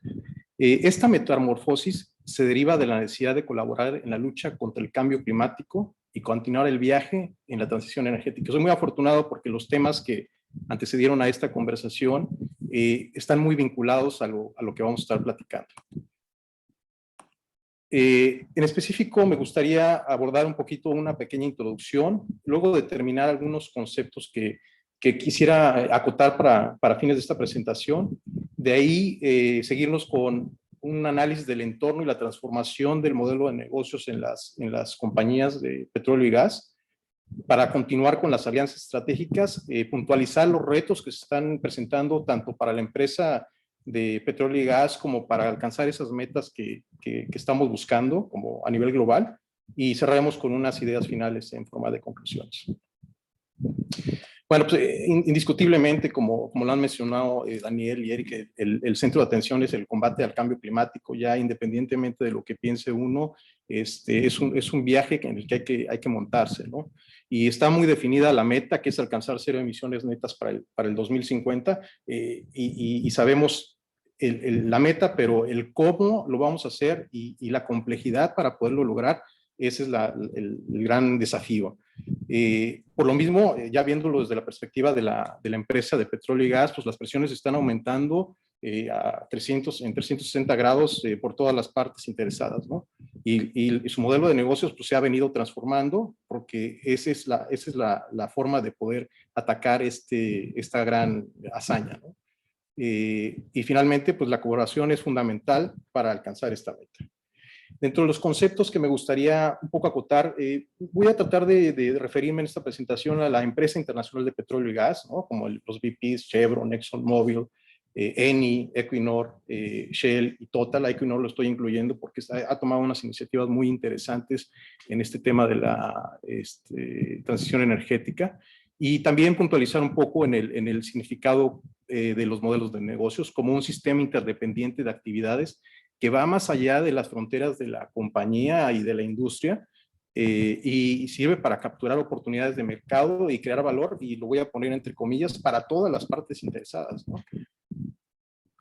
Esta metamorfosis se deriva de la necesidad de colaborar en la lucha contra el cambio climático y continuar el viaje en la transición energética. Soy muy afortunado porque los temas que antecedieron a esta conversación están muy vinculados a lo que vamos a estar platicando. En específico, me gustaría abordar un poquito una pequeña introducción, luego determinar algunos conceptos que quisiera acotar para fines de esta presentación. De ahí, seguirnos con un análisis del entorno y la transformación del modelo de negocios en las compañías de petróleo y gas, para continuar con las alianzas estratégicas, puntualizar los retos que se están presentando tanto para la empresa de petróleo y gas como para alcanzar esas metas que estamos buscando como a nivel global, y cerraremos con unas ideas finales en forma de conclusiones. Bueno, pues indiscutiblemente, como lo han mencionado Daniel y Eric, el centro de atención es el combate al cambio climático, ya independientemente de lo que piense uno, es un viaje en el que hay que montarse, ¿no? Y está muy definida la meta, que es alcanzar 0 emisiones netas para el 2050, y sabemos la meta, pero el cómo lo vamos a hacer y la complejidad para poderlo lograr, ese es el gran desafío. Por lo mismo, ya viéndolo desde la perspectiva de la empresa de petróleo y gas, pues las presiones están aumentando en 360 grados por todas las partes interesadas, ¿no? Y su modelo de negocios pues, se ha venido transformando, porque esa es la forma de poder atacar esta gran hazaña, ¿no? Y finalmente, pues la colaboración es fundamental para alcanzar esta meta. Dentro de los conceptos que me gustaría un poco acotar, voy a tratar de referirme en esta presentación a la empresa internacional de petróleo y gas, ¿no? Como los BPs, Chevron, ExxonMobil, Eni, Equinor, Shell y Total. A Equinor lo estoy incluyendo porque ha tomado unas iniciativas muy interesantes en este tema de la transición energética. Y también puntualizar un poco en el significado de los modelos de negocios como un sistema interdependiente de actividades que va más allá de las fronteras de la compañía y de la industria, y sirve para capturar oportunidades de mercado y crear valor, y lo voy a poner entre comillas, para todas las partes interesadas, ¿no?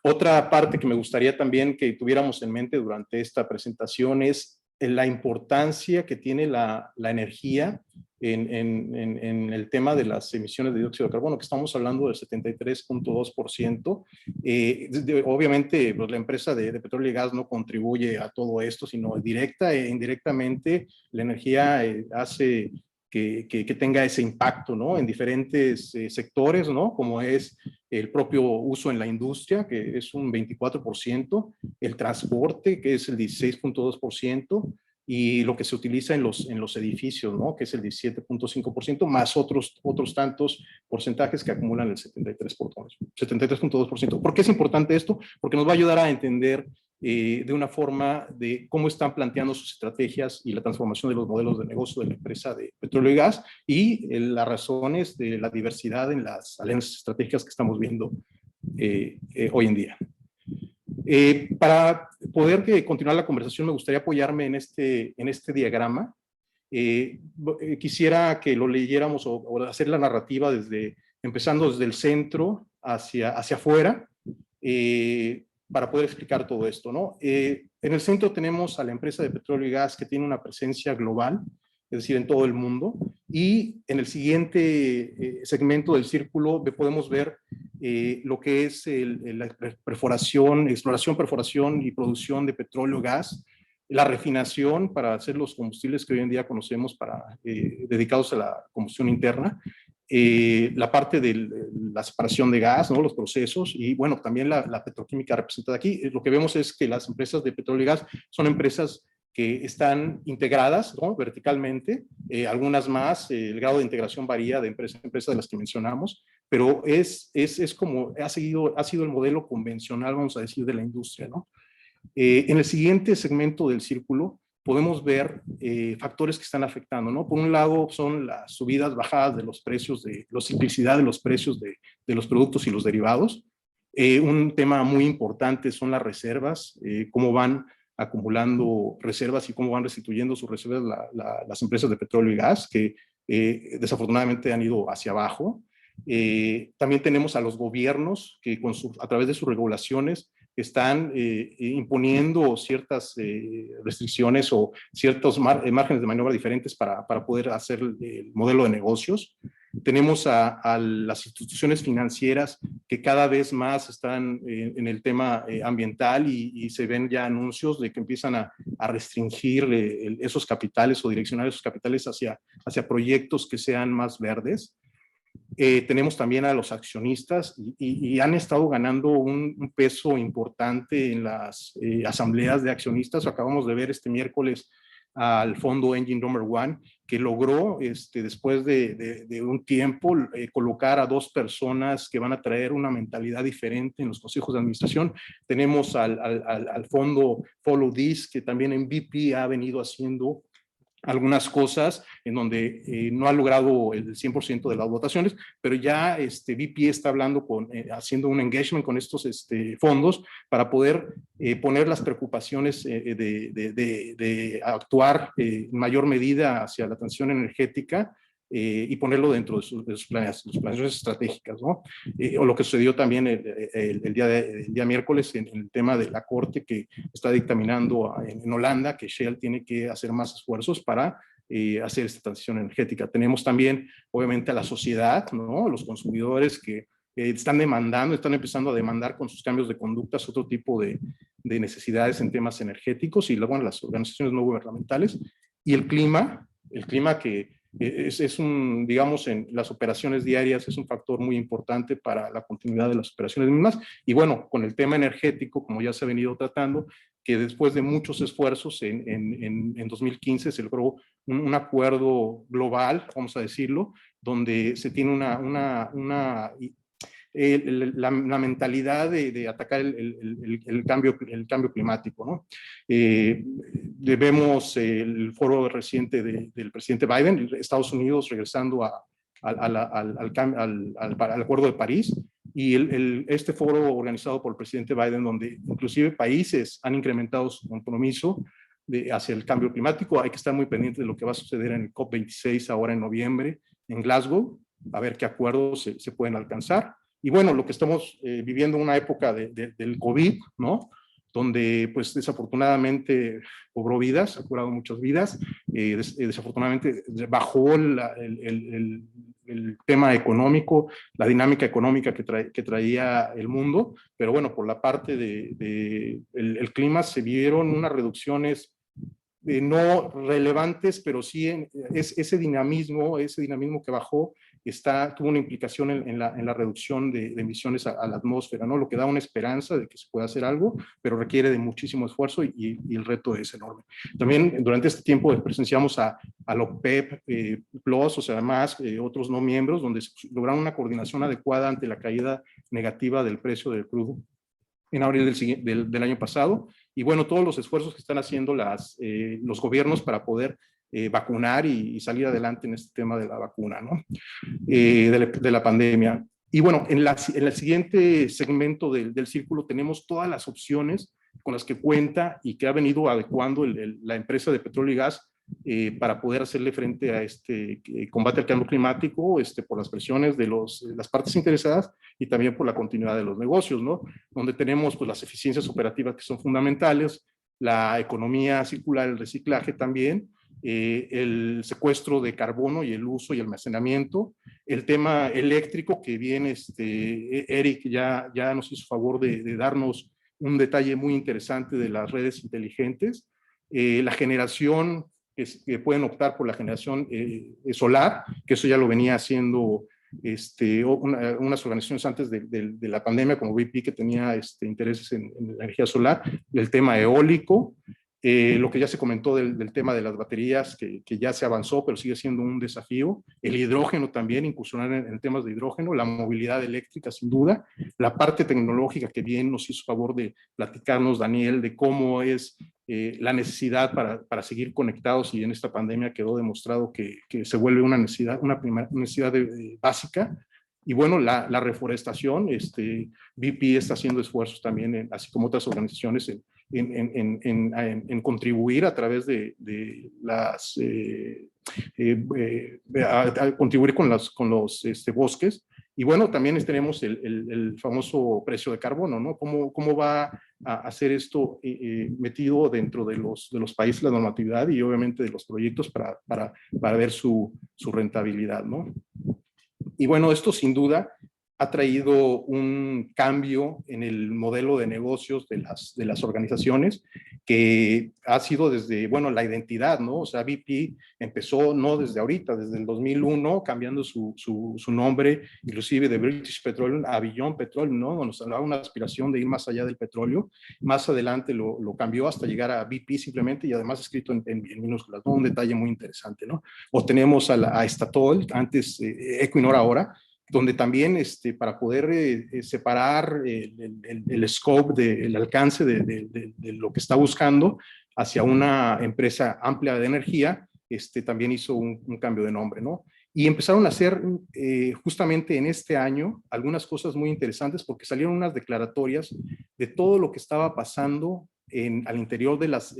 Otra parte que me gustaría también que tuviéramos en mente durante esta presentación es la importancia que tiene la energía en el tema de las emisiones de dióxido de carbono, que estamos hablando del 73.2%. Obviamente, pues, la empresa de petróleo y gas no contribuye a todo esto, sino directa e indirectamente la energía hace que tenga ese impacto, ¿no? En diferentes sectores, ¿no? Como es el propio uso en la industria, que es un 24%, el transporte, que es el 16.2%, y lo que se utiliza en los edificios, ¿no? Que es el 17.5%, más otros tantos porcentajes que acumulan el 73.2%. ¿Por qué es importante esto? Porque nos va a ayudar a entender de una forma de cómo están planteando sus estrategias y la transformación de los modelos de negocio de la empresa de petróleo y gas y las razones de la diversidad en las alianzas estratégicas que estamos viendo hoy en día. Para poder continuar la conversación, me gustaría apoyarme en este diagrama. Quisiera que lo leyéramos o hacer la narrativa empezando desde el centro hacia afuera, para poder explicar todo esto, ¿no? En el centro tenemos a la empresa de petróleo y gas que tiene una presencia global, es decir, en todo el mundo, y en el siguiente segmento del círculo podemos ver lo que es la exploración, perforación y producción de petróleo, gas, la refinación para hacer los combustibles que hoy en día conocemos dedicados a la combustión interna, la parte de la separación de gas, ¿no? Los procesos y, bueno, también la petroquímica representada aquí. Lo que vemos es que las empresas de petróleo y gas son empresas que están integradas, ¿no? Verticalmente, algunas más, el grado de integración varía de empresa a empresa de las que mencionamos, pero es como ha sido el modelo convencional, vamos a decir, de la industria, ¿no? En el siguiente segmento del círculo podemos ver factores que están afectando, ¿no? Por un lado son las subidas, bajadas de los precios, la ciclicidad de los precios de los productos y los derivados. Un tema muy importante son las reservas, cómo van acumulando reservas y cómo van restituyendo sus reservas las empresas de petróleo y gas, que desafortunadamente han ido hacia abajo. También tenemos a los gobiernos que a través de sus regulaciones están imponiendo ciertas restricciones o ciertos márgenes de maniobra diferentes para poder hacer el modelo de negocios. Tenemos a las instituciones financieras que cada vez más están en el tema ambiental y se ven ya anuncios de que empiezan a restringir esos capitales o direccionar esos capitales hacia proyectos que sean más verdes. Tenemos también a los accionistas y han estado ganando un peso importante en las asambleas de accionistas. Acabamos de ver este miércoles al fondo Engine Number One, que logró, después de un tiempo, colocar a 2 personas que van a traer una mentalidad diferente en los consejos de administración. Tenemos al fondo Follow This, que también en BP ha venido haciendo algunas cosas en donde no ha logrado el 100% de las votaciones, pero ya BP está hablando haciendo un engagement con estos fondos para poder poner las preocupaciones de actuar en mayor medida hacia la transición energética y ponerlo dentro de sus planes estratégicas, ¿no? O lo que sucedió también el día miércoles en el tema de la Corte que está dictaminando en Holanda que Shell tiene que hacer más esfuerzos para hacer esta transición energética. Tenemos también, obviamente, a la sociedad, ¿no? Los consumidores que están empezando a demandar con sus cambios de conductas otro tipo de necesidades en temas energéticos y luego las organizaciones no gubernamentales. Y el clima que digamos, en las operaciones diarias es un factor muy importante para la continuidad de las operaciones mismas. Y bueno, con el tema energético, como ya se ha venido tratando, que después de muchos esfuerzos en 2015 se logró un acuerdo global, vamos a decirlo, donde se tiene la mentalidad de atacar el cambio climático, ¿no? Vemos el foro reciente del presidente Biden, Estados Unidos regresando al Acuerdo de París, y este foro organizado por el presidente Biden, donde inclusive países han incrementado su compromiso hacia el cambio climático. Hay que estar muy pendiente de lo que va a suceder en el COP26 ahora en noviembre en Glasgow, a ver qué acuerdos se pueden alcanzar. Y bueno, lo que estamos viviendo una época del COVID, ¿no? Donde pues desafortunadamente cobró vidas, ha curado muchas vidas, desafortunadamente bajó el tema económico, la dinámica económica que traía el mundo, pero bueno, por la parte del clima se vieron unas reducciones no relevantes, pero sí ese dinamismo que bajó tuvo una implicación en la reducción de emisiones a la atmósfera, ¿no? Lo que da una esperanza de que se pueda hacer algo, pero requiere de muchísimo esfuerzo y el reto es enorme. También durante este tiempo presenciamos a la OPEP Plus, o sea, más otros no miembros, donde se lograron una coordinación adecuada ante la caída negativa del precio del crudo en abril del año pasado. Y bueno, todos los esfuerzos que están haciendo los gobiernos para poder vacunar y salir adelante en este tema de la vacuna, ¿no? De la pandemia. Y bueno, en el siguiente segmento del círculo tenemos todas las opciones con las que cuenta y que ha venido adecuando la empresa de petróleo y gas para poder hacerle frente a este combate al cambio climático, por las presiones de las partes interesadas y también por la continuidad de los negocios, ¿no? Donde tenemos pues las eficiencias operativas que son fundamentales, la economía circular, el reciclaje también, el secuestro de carbono y el uso y almacenamiento, el tema eléctrico que bien Eric ya nos hizo favor de darnos un detalle muy interesante de las redes inteligentes, la generación que pueden optar por la generación solar, que eso ya lo venía haciendo unas organizaciones antes de la pandemia, como BP, que tenía intereses en la energía solar, el tema eólico, lo que ya se comentó del tema de las baterías, que ya se avanzó, pero sigue siendo un desafío, el hidrógeno también, incursionar en temas de hidrógeno, la movilidad eléctrica sin duda, la parte tecnológica que bien nos hizo favor de platicarnos Daniel, de cómo es la necesidad para seguir conectados, y en esta pandemia quedó demostrado que se vuelve una necesidad, necesidad básica. Y bueno, la reforestación, BP está haciendo esfuerzos también, así como otras organizaciones, en contribuir a través de las contribuir con los bosques. Y bueno, también tenemos el famoso precio de carbono, ¿no? ¿Cómo va a hacer esto metido dentro de los países, la normatividad y obviamente de los proyectos para ver su rentabilidad, ¿no? Y bueno, esto sin duda ha traído un cambio en el modelo de negocios de las organizaciones, que ha sido desde, bueno, la identidad, ¿no? O sea, BP empezó no desde ahorita, desde el 2001, cambiando su nombre, inclusive de British Petroleum a Beyond Petroleum, ¿no? Nos hablaba una aspiración de ir más allá del petróleo. Más adelante lo cambió hasta llegar a BP simplemente, y además escrito en minúsculas, ¿no? Un detalle muy interesante, ¿no? O tenemos a Statoil, antes Equinor ahora, donde también para poder separar el scope, el alcance de lo que está buscando hacia una empresa amplia de energía, también hizo un cambio de nombre, ¿no? Y empezaron a hacer justamente en este año algunas cosas muy interesantes, porque salieron unas declaratorias de todo lo que estaba pasando al interior de las,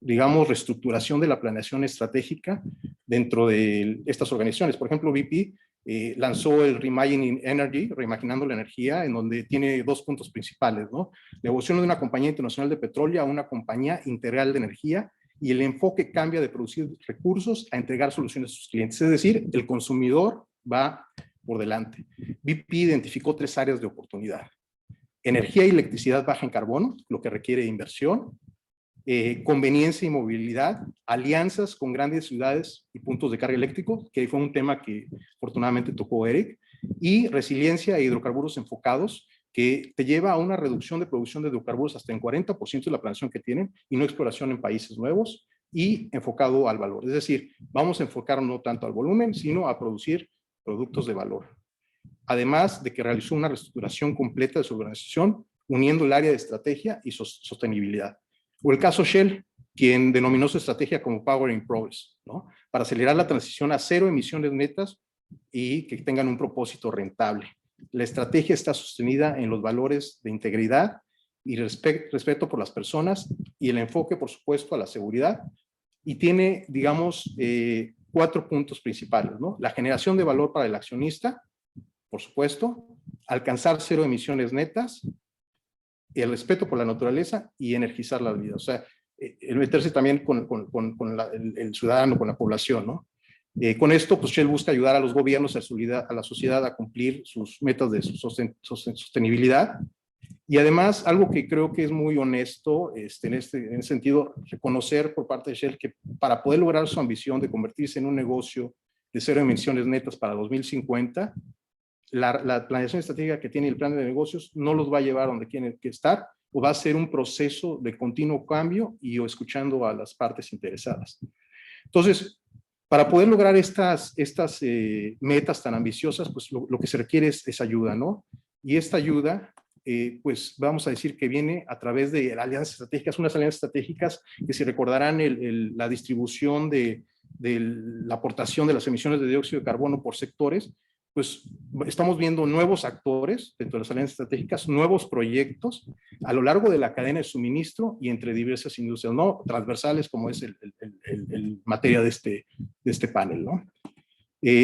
digamos, reestructuración de la planeación estratégica dentro de estas organizaciones. Por ejemplo, BP lanzó el Reimagining Energy, reimaginando la energía, en donde tiene dos puntos principales, ¿no? La evolución de una compañía internacional de petróleo a una compañía integral de energía, y el enfoque cambia de producir recursos a entregar soluciones a sus clientes. Es decir, el consumidor va por delante. BP identificó 3 áreas de oportunidad: energía y electricidad baja en carbono, lo que requiere inversión; conveniencia y movilidad, alianzas con grandes ciudades y puntos de carga eléctrico, que fue un tema que afortunadamente tocó Eric; y resiliencia e hidrocarburos enfocados, que te lleva a una reducción de producción de hidrocarburos hasta en 40% de la planeación que tienen, y no exploración en países nuevos, y enfocado al valor. Es decir, vamos a enfocarnos no tanto al volumen, sino a producir productos de valor. Además de que realizó una reestructuración completa de su organización, uniendo el área de estrategia y sostenibilidad. O el caso Shell, quien denominó su estrategia como Power in Progress, ¿no? Para acelerar la transición a 0 emisiones netas y que tengan un propósito rentable. La estrategia está sostenida en los valores de integridad y respeto por las personas, y el enfoque, por supuesto, a la seguridad, y tiene, digamos, 4 puntos principales, ¿no? La generación de valor para el accionista, por supuesto, alcanzar 0 emisiones netas, el respeto por la naturaleza y energizar la vida. O sea, el meterse también con el ciudadano, con la población, ¿no? Con esto, pues Shell busca ayudar a los gobiernos, a la sociedad a cumplir sus metas de sostenibilidad. Y además, algo que creo que es muy honesto en ese sentido, reconocer por parte de Shell que para poder lograr su ambición de convertirse en un negocio de cero emisiones netas para 2050, la planeación estratégica que tiene el plan de negocios no los va a llevar donde tienen que estar, o va a ser un proceso de continuo cambio o escuchando a las partes interesadas. Entonces, para poder lograr estas metas tan ambiciosas, pues lo que se requiere es ayuda, ¿no? Y esta ayuda, pues vamos a decir que viene a través de alianzas estratégicas, unas alianzas estratégicas que si recordarán la distribución de la aportación de las emisiones de dióxido de carbono por sectores, pues estamos viendo nuevos actores dentro de las alianzas estratégicas, nuevos proyectos a lo largo de la cadena de suministro y entre diversas industrias, ¿no? Transversales como es el materia de este panel, ¿no?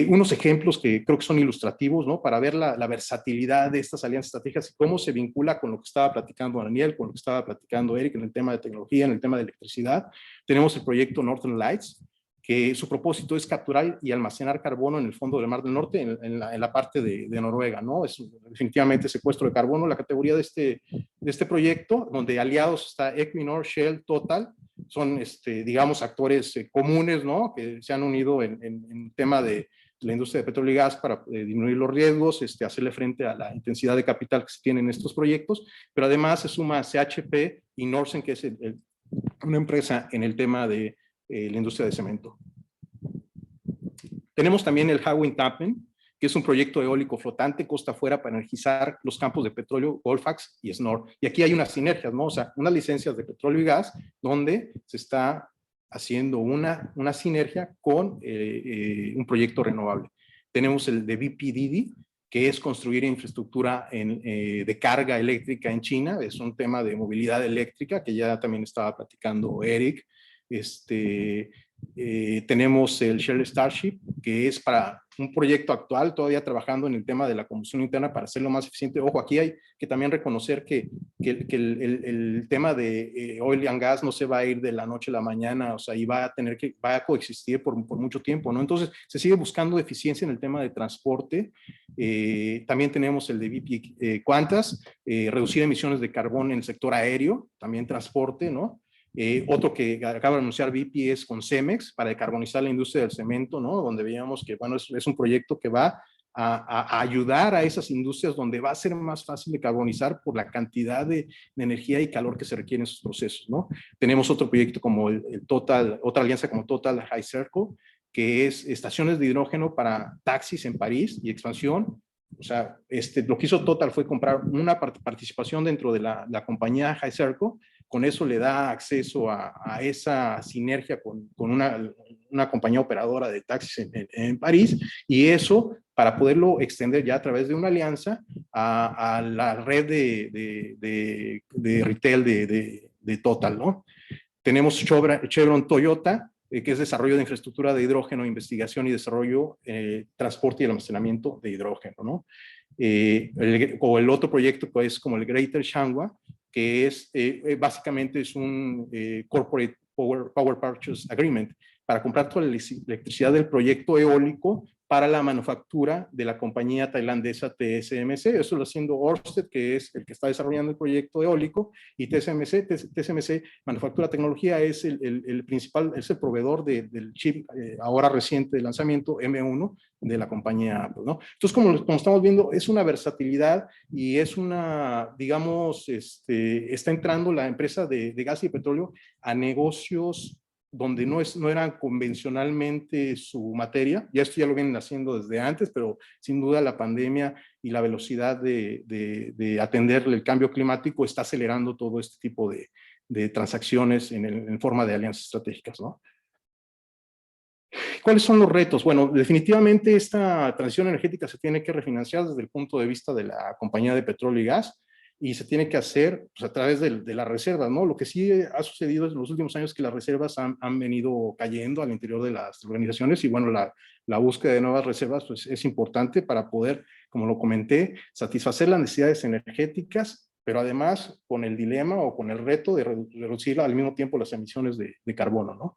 Unos ejemplos que creo que son ilustrativos, ¿no? Para ver la versatilidad de estas alianzas estratégicas y cómo se vincula con lo que estaba platicando Daniel, con lo que estaba platicando Eric en el tema de tecnología, en el tema de electricidad. Tenemos el proyecto Northern Lights, que su propósito es capturar y almacenar carbono en el fondo del Mar del Norte, en la parte de Noruega, ¿no? Es definitivamente secuestro de carbono, la categoría de este proyecto, donde aliados está Equinor, Shell, Total, son, digamos, actores comunes, ¿no? Que se han unido en tema de la industria de petróleo y gas para disminuir los riesgos, hacerle frente a la intensidad de capital que se tiene en estos proyectos, pero además se suma CHP y Norsen, que es una empresa en el tema de la industria de cemento. Tenemos también el Hywind Tampen, que es un proyecto eólico flotante costa afuera para energizar los campos de petróleo Colfax y Snor. Y aquí hay unas sinergias, ¿no? O sea, unas licencias de petróleo y gas donde se está haciendo una sinergia con un proyecto renovable. Tenemos el de BPDD, que es construir infraestructura de carga eléctrica en China. Es un tema de movilidad eléctrica que ya también estaba platicando Eric. Tenemos el Shell Starship, que es para un proyecto actual, todavía trabajando en el tema de la combustión interna para hacerlo más eficiente. Ojo, aquí hay que también reconocer que el tema de oil and gas no se va a ir de la noche a la mañana, o sea, y va a coexistir por mucho tiempo, ¿no? Entonces, se sigue buscando eficiencia en el tema de transporte. También tenemos el de BP Qantas, reducir emisiones de carbón en el sector aéreo, también transporte, ¿no? Otro que acaba de anunciar BP es con Cemex para decarbonizar la industria del cemento, ¿no? Donde veíamos que, bueno, es un proyecto que va a ayudar a esas industrias donde va a ser más fácil decarbonizar por la cantidad de energía y calor que se requiere en sus procesos, ¿no? Tenemos otro proyecto como el Total, otra alianza como Total High Circle, que es estaciones de hidrógeno para taxis en París y expansión. O sea, lo que hizo Total fue comprar una participación dentro de la compañía High Circle. Con eso le da acceso a esa sinergia con una compañía operadora de taxis en París, y eso para poderlo extender ya a través de una alianza a la red de retail de Total, ¿no? Tenemos Chevron Toyota, que es desarrollo de infraestructura de hidrógeno, investigación y desarrollo, transporte y almacenamiento de hidrógeno, ¿no? O el otro proyecto que es como el Greater Changhua, que es básicamente es un Corporate Power Purchase Agreement para comprar toda la electricidad del proyecto eólico para la manufactura de la compañía tailandesa TSMC. Eso lo haciendo Ørsted, que es el que está desarrollando el proyecto eólico, y TSMC Manufactura Tecnología, es el principal, es el proveedor del chip ahora reciente de lanzamiento M1 de la compañía Apple, ¿no? Entonces, como estamos viendo, es una versatilidad y es una, digamos, está entrando la empresa de gas y petróleo a negocios donde no eran convencionalmente su materia. Ya esto ya lo vienen haciendo desde antes, pero sin duda la pandemia y la velocidad de atender el cambio climático está acelerando todo este tipo de transacciones en forma de alianzas estratégicas, ¿no? ¿Cuáles son los retos? Bueno, definitivamente esta transición energética se tiene que refinanciar desde el punto de vista de la compañía de petróleo y gas, y se tiene que hacer pues, a través de las reservas, ¿no? Lo que sí ha sucedido en los últimos años es que las reservas han venido cayendo al interior de las organizaciones, y bueno, la búsqueda de nuevas reservas pues, es importante para poder, como lo comenté, satisfacer las necesidades energéticas, pero además con el dilema o con el reto de reducir al mismo tiempo las emisiones de carbono, ¿no?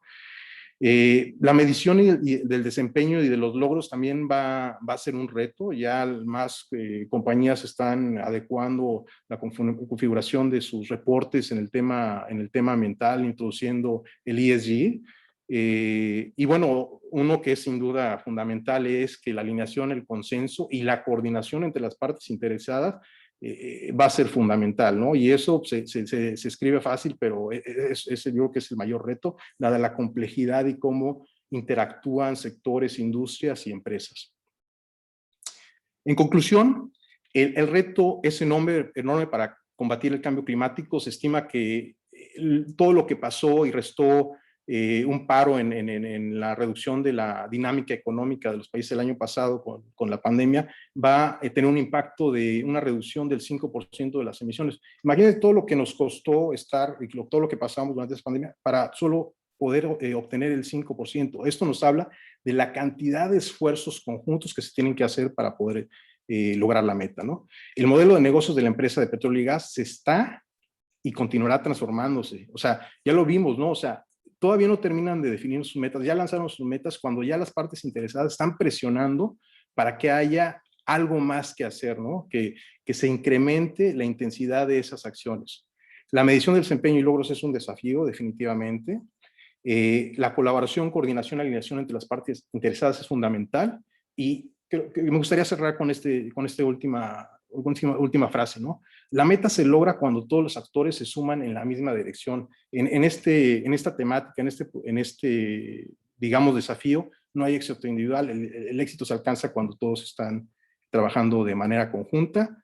La medición del desempeño y de los logros también va a ser un reto. Ya más compañías están adecuando la configuración de sus reportes en el tema ambiental, introduciendo el ESG. Y bueno, uno que es sin duda fundamental es que la alineación, el consenso y la coordinación entre las partes interesadas va a ser fundamental, ¿no? Y eso se escribe fácil, pero ese yo creo que es el mayor reto, la de la complejidad y cómo interactúan sectores, industrias y empresas. En conclusión, el reto es enorme para combatir el cambio climático. Se estima que todo lo que pasó y restó un paro en la reducción de la dinámica económica de los países el año pasado con la pandemia va a tener un impacto de una reducción del 5% de las emisiones. Imagínense todo lo que nos costó todo lo que pasamos durante esa pandemia para solo poder obtener el 5%. Esto nos habla de la cantidad de esfuerzos conjuntos que se tienen que hacer para poder lograr la meta, ¿no? El modelo de negocios de la empresa de petróleo y gas se está y continuará transformándose. O sea, ya lo vimos, ¿no? O sea, todavía no terminan de definir sus metas, ya lanzaron sus metas cuando ya las partes interesadas están presionando para que haya algo más que hacer, ¿no? Que se incremente la intensidad de esas acciones. La medición del desempeño y logros es un desafío, definitivamente. La colaboración, coordinación, alineación entre las partes interesadas es fundamental. Y creo que me gustaría cerrar con esta última frase, ¿no? La meta se logra cuando todos los actores se suman en la misma dirección. En esta temática, en este, digamos, desafío, no hay éxito individual. El éxito se alcanza cuando todos están trabajando de manera conjunta.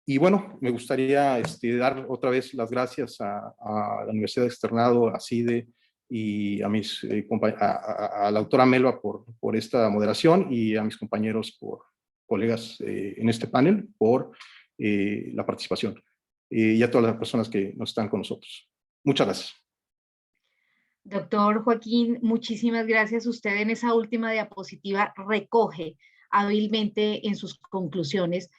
Y bueno, me gustaría dar otra vez las gracias a la Universidad de Externado, a CIDE y a la doctora Melba por esta moderación y a mis compañeros, colegas en este panel, por la participación y a todas las personas que nos están con nosotros. Muchas gracias. Doctor Joaquín, muchísimas gracias. Usted en esa última diapositiva recoge hábilmente en sus conclusiones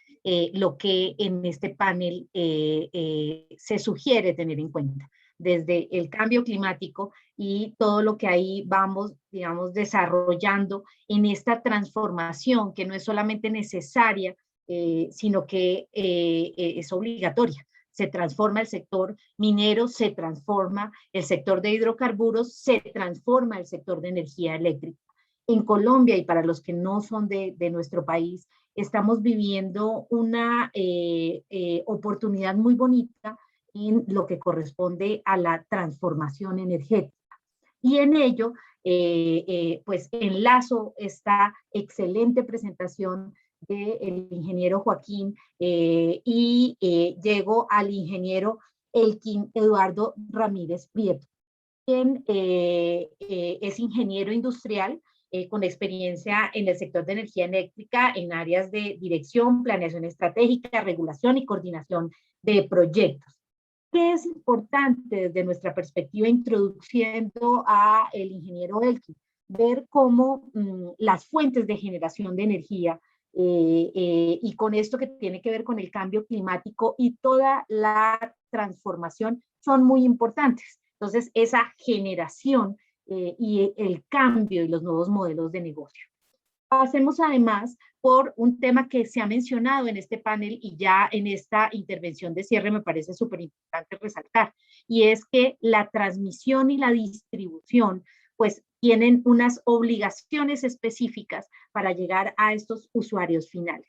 lo que en este panel se sugiere tener en cuenta, desde el cambio climático y todo lo que ahí vamos, digamos, desarrollando en esta transformación que no es solamente necesaria, sino que es obligatoria. Se transforma el sector minero, se transforma el sector de hidrocarburos, se transforma el sector de energía eléctrica. En Colombia, y para los que no son de nuestro país, estamos viviendo una oportunidad muy bonita en lo que corresponde a la transformación energética. Y en ello, pues enlazo esta excelente presentación del ingeniero Joaquín y llego al ingeniero Elkin Eduardo Ramírez Prieto, quien es ingeniero industrial con experiencia en el sector de energía eléctrica en áreas de dirección, planeación estratégica, regulación y coordinación de proyectos. ¿Qué es importante desde nuestra perspectiva introduciendo a el ingeniero Elkin? Ver cómo las fuentes de generación de energía y con esto que tiene que ver con el cambio climático y toda la transformación son muy importantes. Entonces, esa generación y el cambio y los nuevos modelos de negocio. Pasemos además por un tema que se ha mencionado en este panel y ya en esta intervención de cierre me parece súper importante resaltar, y es que la transmisión y la distribución pues tienen unas obligaciones específicas para llegar a estos usuarios finales.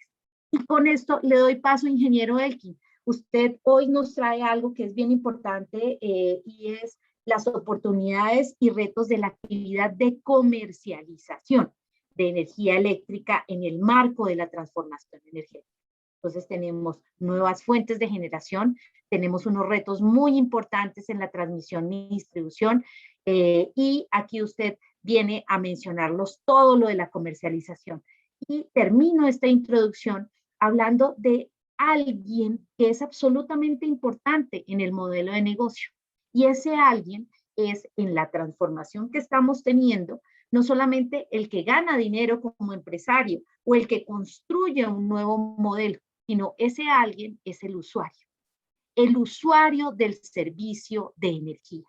Y con esto le doy paso, ingeniero Elkin. Usted hoy nos trae algo que es bien importante y es las oportunidades y retos de la actividad de comercialización de energía eléctrica en el marco de la transformación energética. Entonces tenemos nuevas fuentes de generación, tenemos unos retos muy importantes en la transmisión y distribución y aquí usted viene a mencionarlos todo lo de la comercialización. Y termino esta introducción hablando de alguien que es absolutamente importante en el modelo de negocio. Y ese alguien es en la transformación que estamos teniendo, no solamente el que gana dinero como empresario o el que construye un nuevo modelo, sino ese alguien es el usuario del servicio de energía.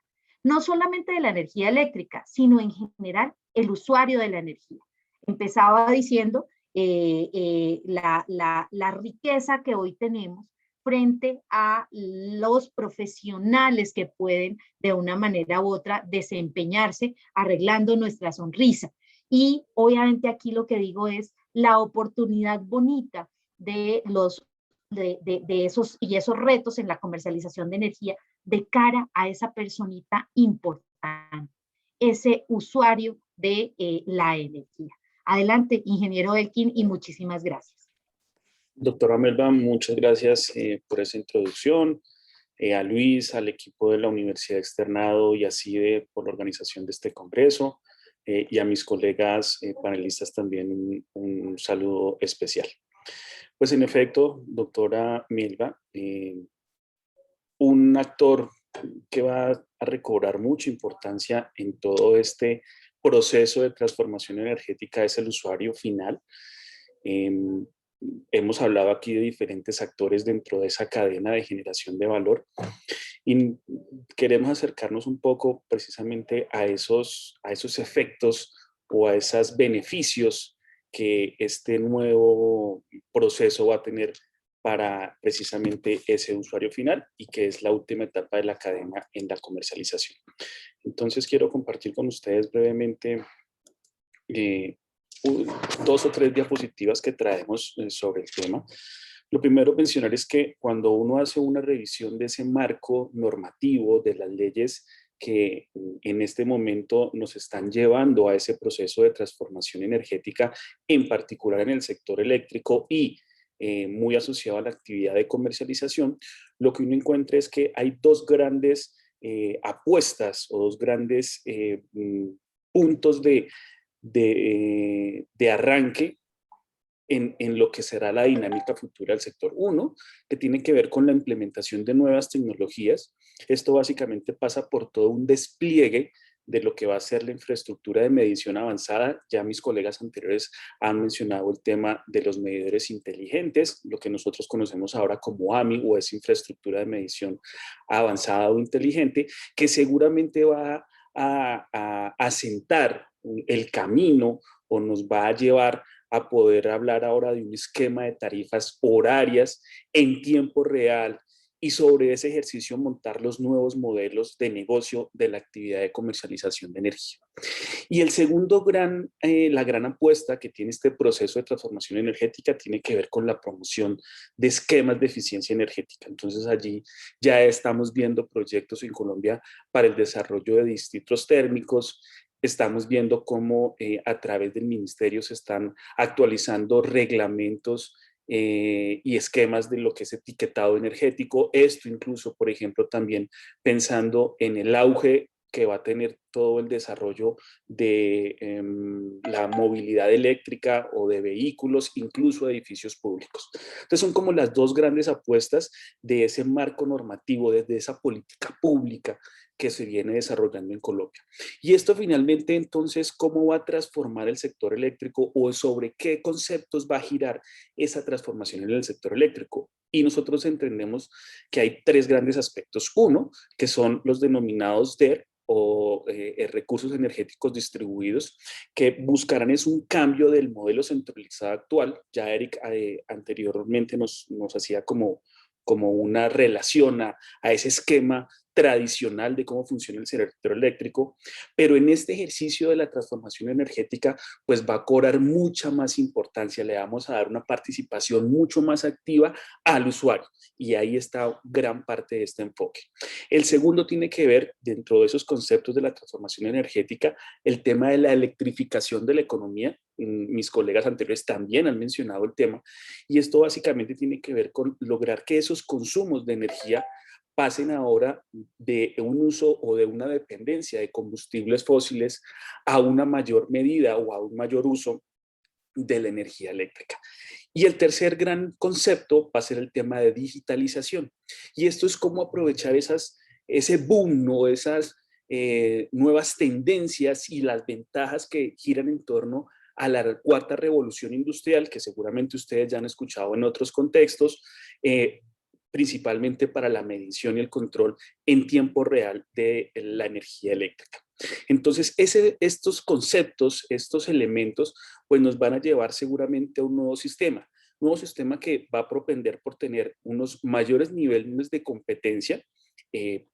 no solamente de la energía eléctrica, sino en general el usuario de la energía. Empezaba diciendo la riqueza que hoy tenemos frente a los profesionales que pueden de una manera u otra desempeñarse arreglando nuestra sonrisa. Y obviamente aquí lo que digo es la oportunidad bonita de esos retos en la comercialización de energía de cara a esa personita importante, ese usuario de la energía. Adelante, ingeniero Elkin, y muchísimas gracias. Doctora Melba, muchas gracias por esa introducción. A Luis, al equipo de la Universidad Externado y a CIDE por la organización de este congreso, y a mis colegas panelistas también un saludo especial. Pues en efecto, doctora Melba, un actor que va a recobrar mucha importancia en todo este proceso de transformación energética es el usuario final. Hemos hablado aquí de diferentes actores dentro de esa cadena de generación de valor y queremos acercarnos un poco precisamente a esos efectos o a esos beneficios que este nuevo proceso va a tener para precisamente ese usuario final y que es la última etapa de la cadena en la comercialización. Entonces quiero compartir con ustedes brevemente 2 o 3 diapositivas que traemos sobre el tema. Lo primero mencionar es que cuando uno hace una revisión de ese marco normativo de las leyes que en este momento nos están llevando a ese proceso de transformación energética, en particular en el sector eléctrico y muy asociado a la actividad de comercialización, lo que uno encuentra es que hay 2 grandes apuestas o 2 grandes puntos de arranque en lo que será la dinámica futura del sector. Uno, que tiene que ver con la implementación de nuevas tecnologías. Esto básicamente pasa por todo un despliegue de lo que va a ser la infraestructura de medición avanzada. Ya mis colegas anteriores han mencionado el tema de los medidores inteligentes, lo que nosotros conocemos ahora como AMI, o esa infraestructura de medición avanzada o inteligente, que seguramente va a asentar el camino o nos va a llevar a poder hablar ahora de un esquema de tarifas horarias en tiempo real y sobre ese ejercicio montar los nuevos modelos de negocio de la actividad de comercialización de energía. Y el segundo la gran apuesta que tiene este proceso de transformación energética tiene que ver con la promoción de esquemas de eficiencia energética. Entonces allí ya estamos viendo proyectos en Colombia para el desarrollo de distritos térmicos. Estamos viendo cómo a través del ministerio se están actualizando reglamentos y esquemas de lo que es etiquetado energético. Esto incluso, por ejemplo, también pensando en el auge que va a tener todo el desarrollo de la movilidad eléctrica o de vehículos, incluso de edificios públicos. Entonces son como las 2 grandes apuestas de ese marco normativo, desde esa política pública que se viene desarrollando en Colombia. Y esto finalmente, entonces, ¿cómo va a transformar el sector eléctrico o sobre qué conceptos va a girar esa transformación en el sector eléctrico? Y nosotros entendemos que hay 3 grandes aspectos. Uno, que son los denominados DER, o recursos energéticos distribuidos, que buscarán es un cambio del modelo centralizado actual. Ya Eric anteriormente nos hacía como una relación a ese esquema tradicional de cómo funciona el sector eléctrico, pero en este ejercicio de la transformación energética pues va a cobrar mucha más importancia, le vamos a dar una participación mucho más activa al usuario y ahí está gran parte de este enfoque. El segundo tiene que ver, dentro de esos conceptos de la transformación energética, el tema de la electrificación de la economía. Mis colegas anteriores también han mencionado el tema y esto básicamente tiene que ver con lograr que esos consumos de energía pasen ahora de un uso o de una dependencia de combustibles fósiles a una mayor medida o a un mayor uso de la energía eléctrica. Y el tercer gran concepto va a ser el tema de digitalización. Y esto es cómo aprovechar ese boom, ¿no? Esas nuevas tendencias y las ventajas que giran en torno a la 4ª revolución industrial, que seguramente ustedes ya han escuchado en otros contextos, principalmente para la medición y el control en tiempo real de la energía eléctrica. Entonces, estos conceptos, estos elementos, pues nos van a llevar seguramente a un nuevo sistema que va a propender por tener unos mayores niveles de competencia,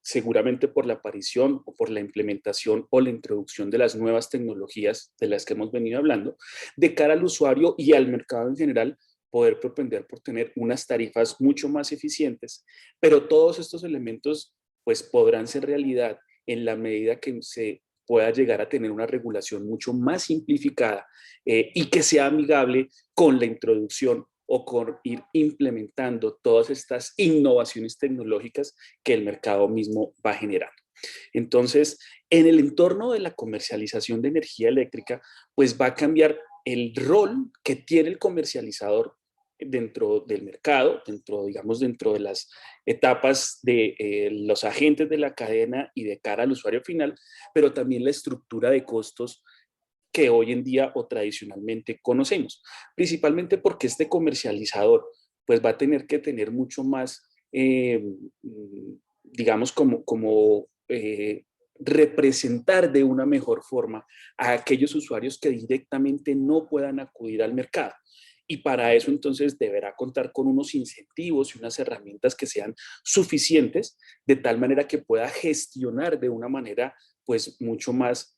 seguramente por la aparición o por la implementación o la introducción de las nuevas tecnologías de las que hemos venido hablando, de cara al usuario y al mercado en general, poder propender por tener unas tarifas mucho más eficientes, pero todos estos elementos pues podrán ser realidad en la medida que se pueda llegar a tener una regulación mucho más simplificada y que sea amigable con la introducción o con ir implementando todas estas innovaciones tecnológicas que el mercado mismo va generando. Entonces, en el entorno de la comercialización de energía eléctrica, pues va a cambiar el rol que tiene el comercializador dentro del mercado, digamos, dentro de las etapas de los agentes de la cadena y de cara al usuario final, pero también la estructura de costos que hoy en día o tradicionalmente conocemos, principalmente porque este comercializador pues va a tener que tener mucho más, digamos, representar de una mejor forma a aquellos usuarios que directamente no puedan acudir al mercado. Y para eso entonces deberá contar con unos incentivos y unas herramientas que sean suficientes, de tal manera que pueda gestionar de una manera pues mucho más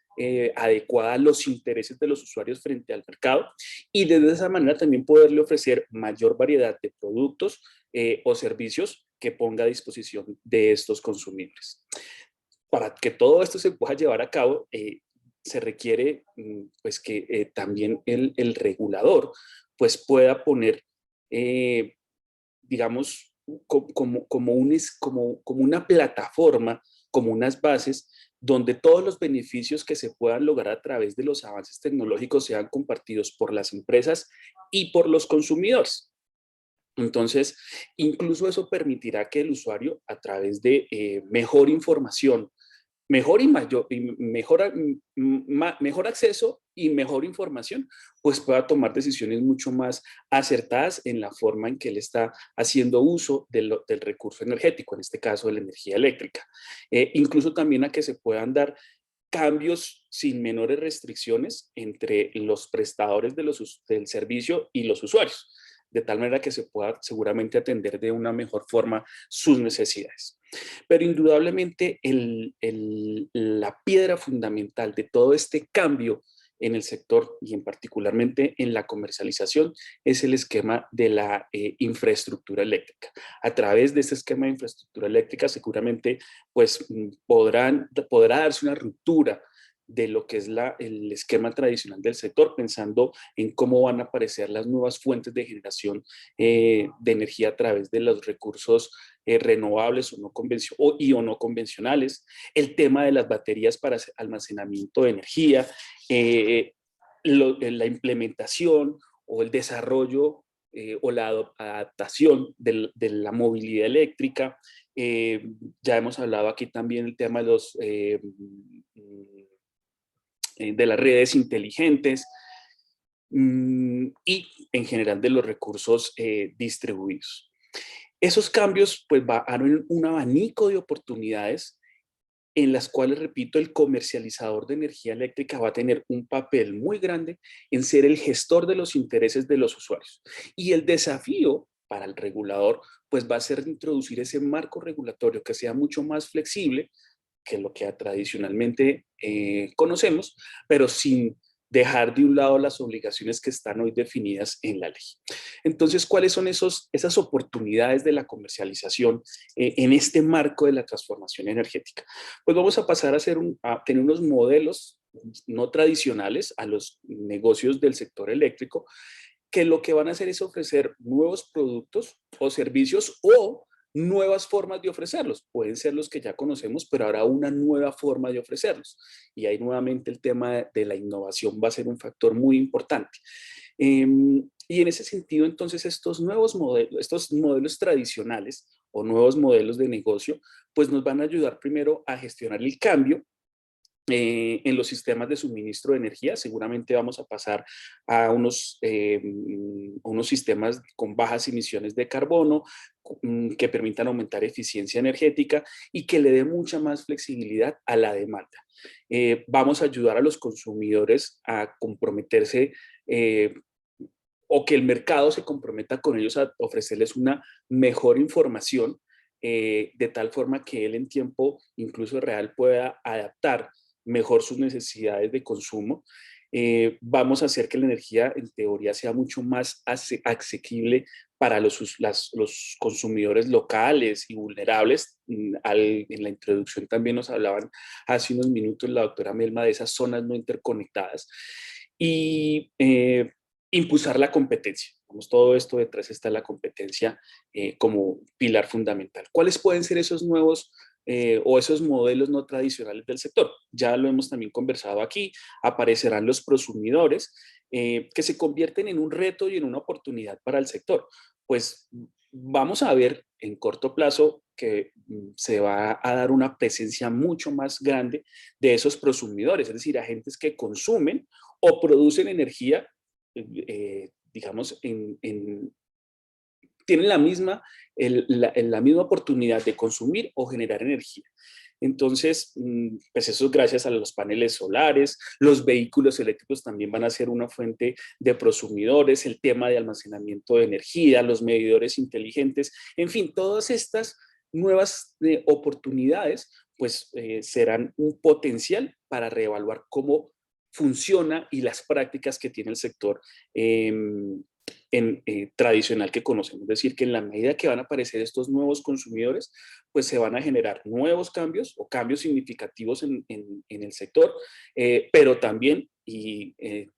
adecuada los intereses de los usuarios frente al mercado, y de esa manera también poderle ofrecer mayor variedad de productos o servicios que ponga a disposición de estos consumidores. Para que todo esto se pueda llevar a cabo, se requiere pues que también el regulador pues pueda poner, digamos, como una plataforma, como unas bases, donde todos los beneficios que se puedan lograr a través de los avances tecnológicos sean compartidos por las empresas y por los consumidores. Entonces, incluso eso permitirá que el usuario, a través de mejor información, mejor acceso y mejor información, pues pueda tomar decisiones mucho más acertadas en la forma en que él está haciendo uso del recurso energético, en este caso de la energía eléctrica. Incluso también a que se puedan dar cambios sin menores restricciones entre los prestadores del servicio y los usuarios, de tal manera que se pueda seguramente atender de una mejor forma sus necesidades. Pero indudablemente la piedra fundamental de todo este cambio en el sector y en particularmente en la comercialización es el esquema de la infraestructura eléctrica. A través de este esquema de infraestructura eléctrica seguramente pues podrá darse una ruptura de lo que es el esquema tradicional del sector, pensando en cómo van a aparecer las nuevas fuentes de generación de energía a través de los recursos renovables o no convencionales, el tema de las baterías para almacenamiento de energía, la implementación o el desarrollo o la adaptación de la movilidad eléctrica. Ya hemos hablado aquí también el tema de las redes inteligentes y en general de los recursos distribuidos. Esos cambios pues van a abrir un abanico de oportunidades en las cuales, repito, el comercializador de energía eléctrica va a tener un papel muy grande en ser el gestor de los intereses de los usuarios. Y el desafío para el regulador pues va a ser introducir ese marco regulatorio que sea mucho más flexible que lo que tradicionalmente conocemos, pero sin dejar de un lado las obligaciones que están hoy definidas en la ley. Entonces, ¿cuáles son esas oportunidades de la comercialización en este marco de la transformación energética? Pues vamos a pasar a tener unos modelos no tradicionales a los negocios del sector eléctrico, que lo que van a hacer es ofrecer nuevos productos o servicios o nuevas formas de ofrecerlos. Pueden ser los que ya conocemos, pero habrá una nueva forma de ofrecerlos. Y ahí nuevamente el tema de la innovación va a ser un factor muy importante. Y en ese sentido, entonces, estos modelos tradicionales o nuevos modelos de negocio, pues nos van a ayudar primero a gestionar el cambio en los sistemas de suministro de energía. Seguramente vamos a pasar a unos sistemas con bajas emisiones de carbono, que permitan aumentar eficiencia energética y que le dé mucha más flexibilidad a la demanda. Vamos a ayudar a los consumidores a comprometerse, o que el mercado se comprometa con ellos a ofrecerles una mejor información, de tal forma que él en tiempo incluso real pueda adaptar mejor sus necesidades de consumo. Vamos a hacer que la energía en teoría sea mucho más asequible para los consumidores locales y vulnerables. En la introducción también nos hablaban hace unos minutos la doctora Melba de esas zonas no interconectadas. Y impulsar la competencia. Todo esto detrás está la competencia como pilar fundamental. ¿Cuáles pueden ser esos nuevos o esos modelos no tradicionales del sector? Ya lo hemos también conversado aquí. Aparecerán los prosumidores, que se convierten en un reto y en una oportunidad para el sector. Pues vamos a ver en corto plazo que se va a dar una presencia mucho más grande de esos prosumidores, es decir, agentes que consumen o producen energía, digamos, tienen la misma oportunidad de consumir o generar energía. Entonces, pues eso es gracias a los paneles solares. Los vehículos eléctricos también van a ser una fuente de prosumidores, el tema de almacenamiento de energía, los medidores inteligentes, en fin, todas estas nuevas oportunidades pues serán un potencial para reevaluar cómo funciona y las prácticas que tiene el sector tradicional que conocemos. Es decir, que en la medida que van a aparecer estos nuevos consumidores, pues se van a generar nuevos cambios o cambios significativos en el sector, pero también, y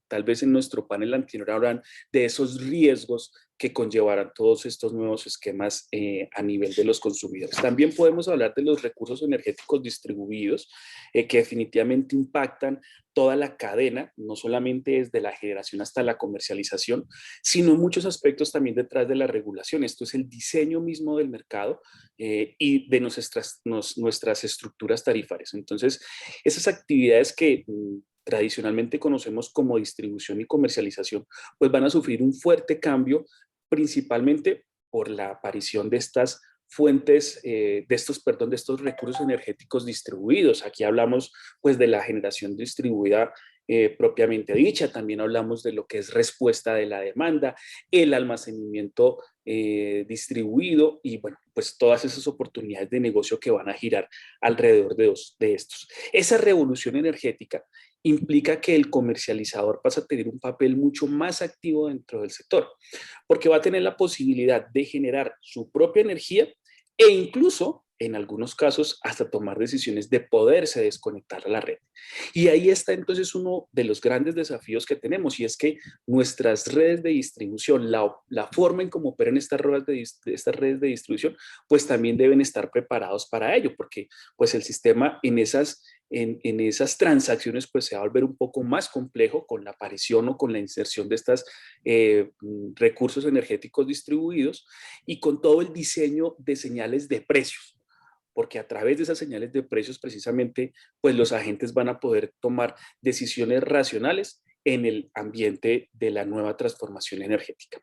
tal vez en nuestro panel anterior hablan de esos riesgos que conllevarán todos estos nuevos esquemas a nivel de los consumidores. También podemos hablar de los recursos energéticos distribuidos, que definitivamente impactan toda la cadena, no solamente desde la generación hasta la comercialización, sino en muchos aspectos también detrás de la regulación. Esto es el diseño mismo del mercado y de nuestras estructuras tarifarias. Entonces, esas actividades que tradicionalmente conocemos como distribución y comercialización, pues van a sufrir un fuerte cambio, principalmente por la aparición de estas fuentes, de estos recursos energéticos distribuidos. Aquí hablamos pues de la generación distribuida propiamente dicha, también hablamos de lo que es respuesta de la demanda, el almacenamiento distribuido y bueno, pues todas esas oportunidades de negocio que van a girar alrededor de estos. Esa revolución energética implica que el comercializador pasa a tener un papel mucho más activo dentro del sector, porque va a tener la posibilidad de generar su propia energía e incluso, en algunos casos, hasta tomar decisiones de poderse desconectar a la red. Y ahí está entonces uno de los grandes desafíos que tenemos, y es que nuestras redes de distribución, la forma en cómo operan estas redes de distribución, pues también deben estar preparados para ello, porque pues el sistema en esas transacciones pues se va a volver un poco más complejo con la aparición o con la inserción de estos recursos energéticos distribuidos y con todo el diseño de señales de precios, porque a través de esas señales de precios precisamente pues los agentes van a poder tomar decisiones racionales en el ambiente de la nueva transformación energética.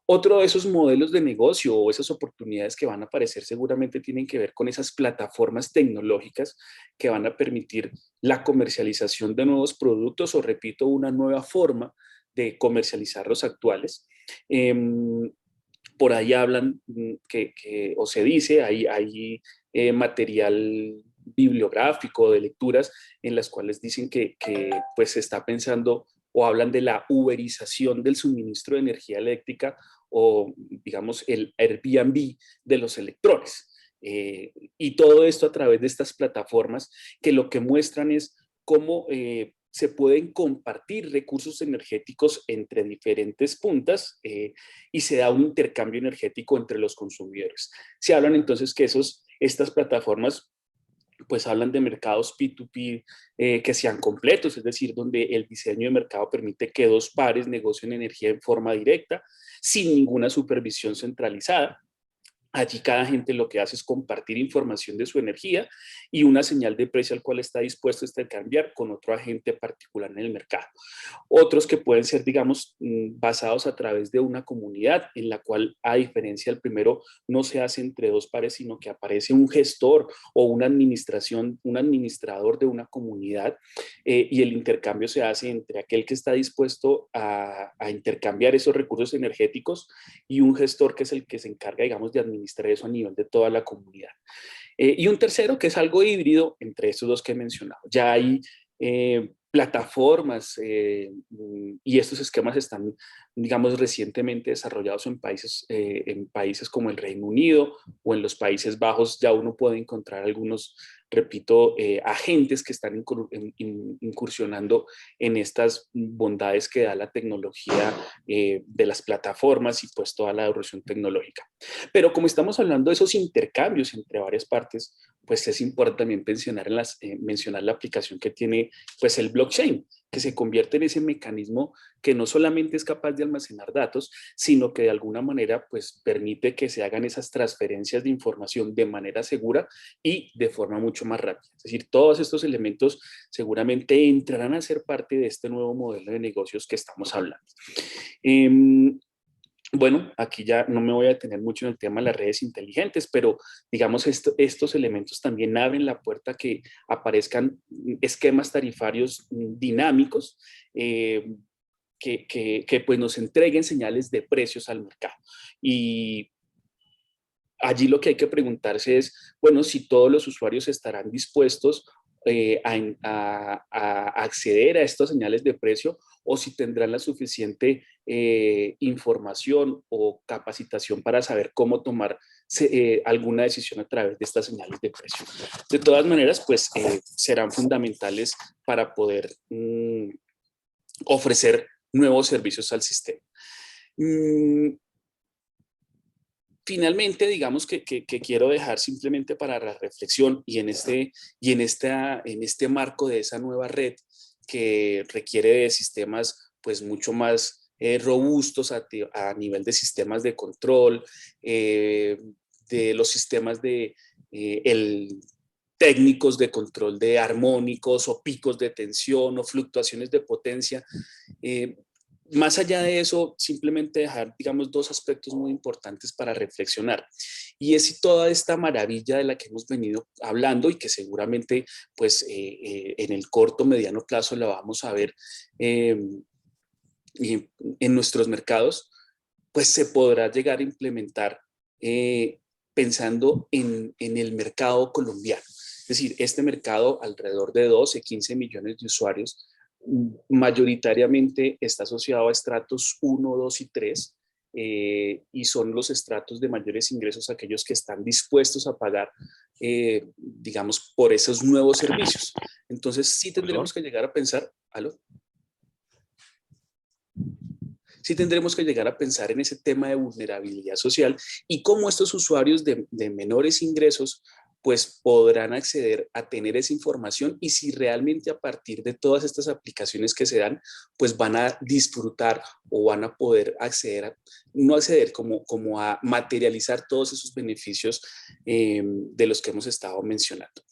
Otro de esos modelos de negocio o esas oportunidades que van a aparecer seguramente tienen que ver con esas plataformas tecnológicas que van a permitir la comercialización de nuevos productos o, repito, una nueva forma de comercializar los actuales. Por ahí hablan o se dice, hay material bibliográfico de lecturas en las cuales dicen que pues se está pensando o hablan de la uberización del suministro de energía eléctrica o, digamos, el Airbnb de los electrones. Y todo esto a través de estas plataformas que lo que muestran es cómo se pueden compartir recursos energéticos entre diferentes puntas y se da un intercambio energético entre los consumidores. Se hablan entonces que estas plataformas pues hablan de mercados P2P que sean completos, es decir, donde el diseño de mercado permite que dos pares negocien energía en forma directa, sin ninguna supervisión centralizada. Allí cada agente lo que hace es compartir información de su energía y una señal de precio al cual está dispuesto a intercambiar con otro agente particular en el mercado. Otros que pueden ser, digamos, basados a través de una comunidad en la cual, a diferencia del primero, no se hace entre dos pares, sino que aparece un gestor o una administración, un administrador de una comunidad, y el intercambio se hace entre aquel que está dispuesto a intercambiar esos recursos energéticos y un gestor que es el que se encarga, digamos, de administrar eso a nivel de toda la comunidad. Y un tercero que es algo híbrido entre estos dos que he mencionado. Ya hay plataformas y estos esquemas están, digamos, recientemente desarrollados en países como el Reino Unido o en los Países Bajos. Ya uno puede encontrar algunos, repito, agentes que están incursionando en estas bondades que da la tecnología de las plataformas y pues toda la evolución tecnológica. Pero como estamos hablando de esos intercambios entre varias partes, pues es importante también mencionar la aplicación que tiene pues el blockchain, que se convierte en ese mecanismo que no solamente es capaz de almacenar datos, sino que de alguna manera pues permite que se hagan esas transferencias de información de manera segura y de forma mucho más rápida. Es decir, todos estos elementos seguramente entrarán a ser parte de este nuevo modelo de negocios que estamos hablando. Bueno, aquí ya no me voy a detener mucho en el tema de las redes inteligentes, pero digamos estos elementos también abren la puerta a que aparezcan esquemas tarifarios dinámicos que pues nos entreguen señales de precios al mercado. Y allí lo que hay que preguntarse es, bueno, si todos los usuarios estarán dispuestos a acceder a estas señales de precio o si tendrán la suficiente información o capacitación para saber cómo tomar alguna decisión a través de estas señales de precio. De todas maneras, pues serán fundamentales para poder ofrecer nuevos servicios al sistema. Finalmente, digamos que quiero dejar simplemente para la reflexión y en este marco de esa nueva red que requiere de sistemas pues mucho más robustos a nivel de sistemas de control, de los sistemas técnicos de control de armónicos o picos de tensión o fluctuaciones de potencia. Más allá de eso, simplemente dejar, digamos, dos aspectos muy importantes para reflexionar. Y es si toda esta maravilla de la que hemos venido hablando y que seguramente, pues, en el corto, mediano plazo la vamos a ver en nuestros mercados, pues se podrá llegar a implementar pensando en el mercado colombiano. Es decir, este mercado, alrededor de 12, 15 millones de usuarios, mayoritariamente está asociado a estratos 1, 2 y 3 y son los estratos de mayores ingresos aquellos que están dispuestos a pagar, digamos, por esos nuevos servicios. Entonces sí tendremos que llegar a pensar, ¿aló? Sí tendremos que llegar a pensar en ese tema de vulnerabilidad social y cómo estos usuarios de menores ingresos pues podrán acceder a tener esa información y si realmente a partir de todas estas aplicaciones que se dan, pues van a disfrutar o van a poder acceder, no acceder, como a materializar todos esos beneficios de los que hemos estado mencionando.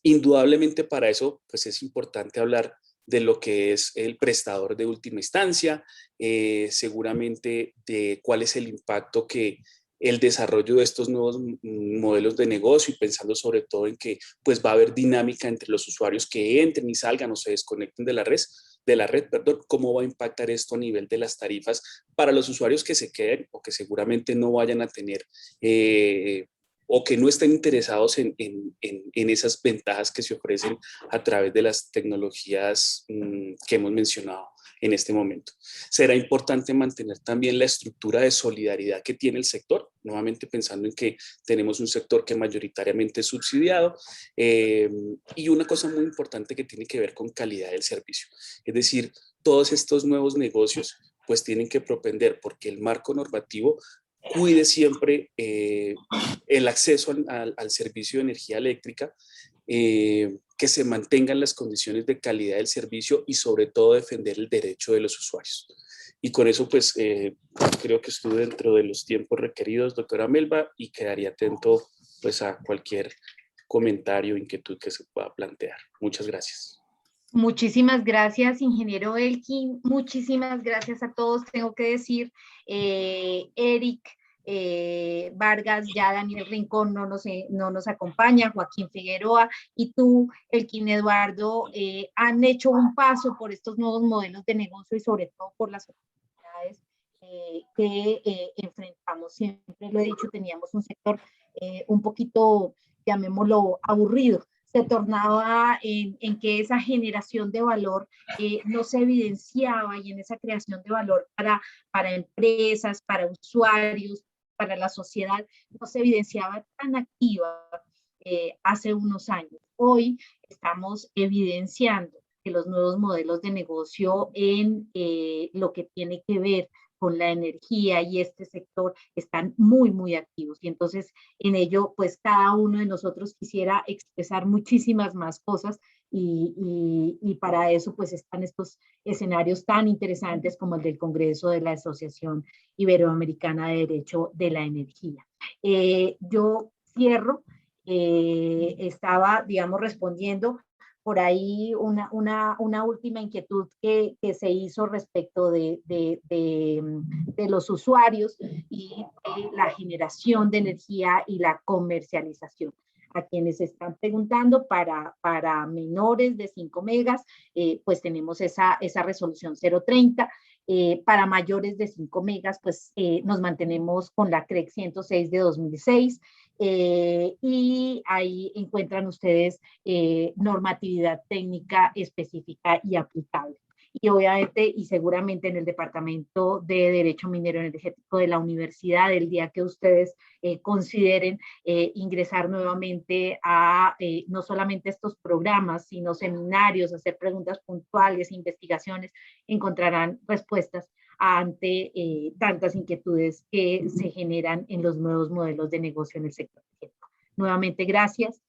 Indudablemente para eso, pues es importante hablar de lo que es el prestador de última instancia, seguramente de cuál es el impacto que el desarrollo de estos nuevos modelos de negocio y pensando sobre todo en que pues va a haber dinámica entre los usuarios que entren y salgan o se desconecten de la red, cómo va a impactar esto a nivel de las tarifas para los usuarios que se queden o que seguramente no vayan a tener o que no estén interesados en esas ventajas que se ofrecen a través de las tecnologías que hemos mencionado en este momento. Será importante mantener también la estructura de solidaridad que tiene el sector, nuevamente pensando en que tenemos un sector que mayoritariamente es subsidiado y una cosa muy importante que tiene que ver con calidad del servicio. Es decir, todos estos nuevos negocios pues tienen que propender porque el marco normativo cuide siempre el acceso al servicio de energía eléctrica, que se mantengan las condiciones de calidad del servicio y sobre todo defender el derecho de los usuarios. Y con eso, pues, creo que estuve dentro de los tiempos requeridos, doctora Melba, y quedaría atento, pues, a cualquier comentario, inquietud que se pueda plantear. Muchas gracias. Muchísimas gracias, ingeniero Elkin. Muchísimas gracias a todos. Tengo que decir, Eric Vargas, ya Daniel Rincón no nos acompaña, Joaquín Figueroa y tú, Elkin Eduardo, han hecho un paso por estos nuevos modelos de negocio y sobre todo por las oportunidades que enfrentamos. Siempre lo he dicho, teníamos un sector un poquito, llamémoslo, aburrido. Se tornaba en que esa generación de valor no se evidenciaba y en esa creación de valor para empresas, para usuarios, para la sociedad, no se evidenciaba tan activa hace unos años. Hoy estamos evidenciando que los nuevos modelos de negocio en lo que tiene que ver con la energía y este sector están muy, muy activos. Y entonces en ello, pues cada uno de nosotros quisiera expresar muchísimas más cosas y para eso pues están estos escenarios tan interesantes como el del Congreso de la Asociación Iberoamericana de Derecho de la Energía. Yo cierro, estaba, digamos, respondiendo por ahí una última inquietud que se hizo respecto de los usuarios y de la generación de energía y la comercialización. A quienes están preguntando, para menores de 5 megas, pues tenemos esa resolución 030. Para mayores de 5 megas, pues nos mantenemos con la CREC 106 de 2006. Y ahí encuentran ustedes normatividad técnica específica y aplicable. Y obviamente y seguramente en el Departamento de Derecho Minero Energético de la universidad, el día que ustedes consideren ingresar nuevamente a no solamente estos programas, sino seminarios, hacer preguntas puntuales, investigaciones, encontrarán respuestas ante tantas inquietudes que se generan en los nuevos modelos de negocio en el sector energético. Nuevamente, gracias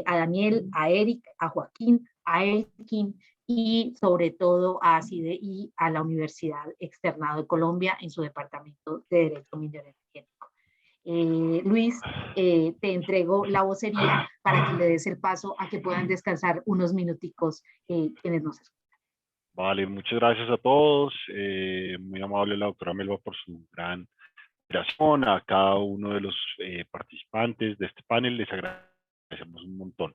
a Daniel, a Eric, a Joaquín, a Elkin y sobre todo a ACIDE y a la Universidad Externado de Colombia en su Departamento de Derecho Minero Energético. Luis, te entrego la vocería para que le des el paso a que puedan descansar unos minuticos quienes nos escuchan. Vale, muchas gracias a todos. Muy amable la doctora Melba por su gran invitación. A cada uno de los participantes de este panel les agradecemos un montón.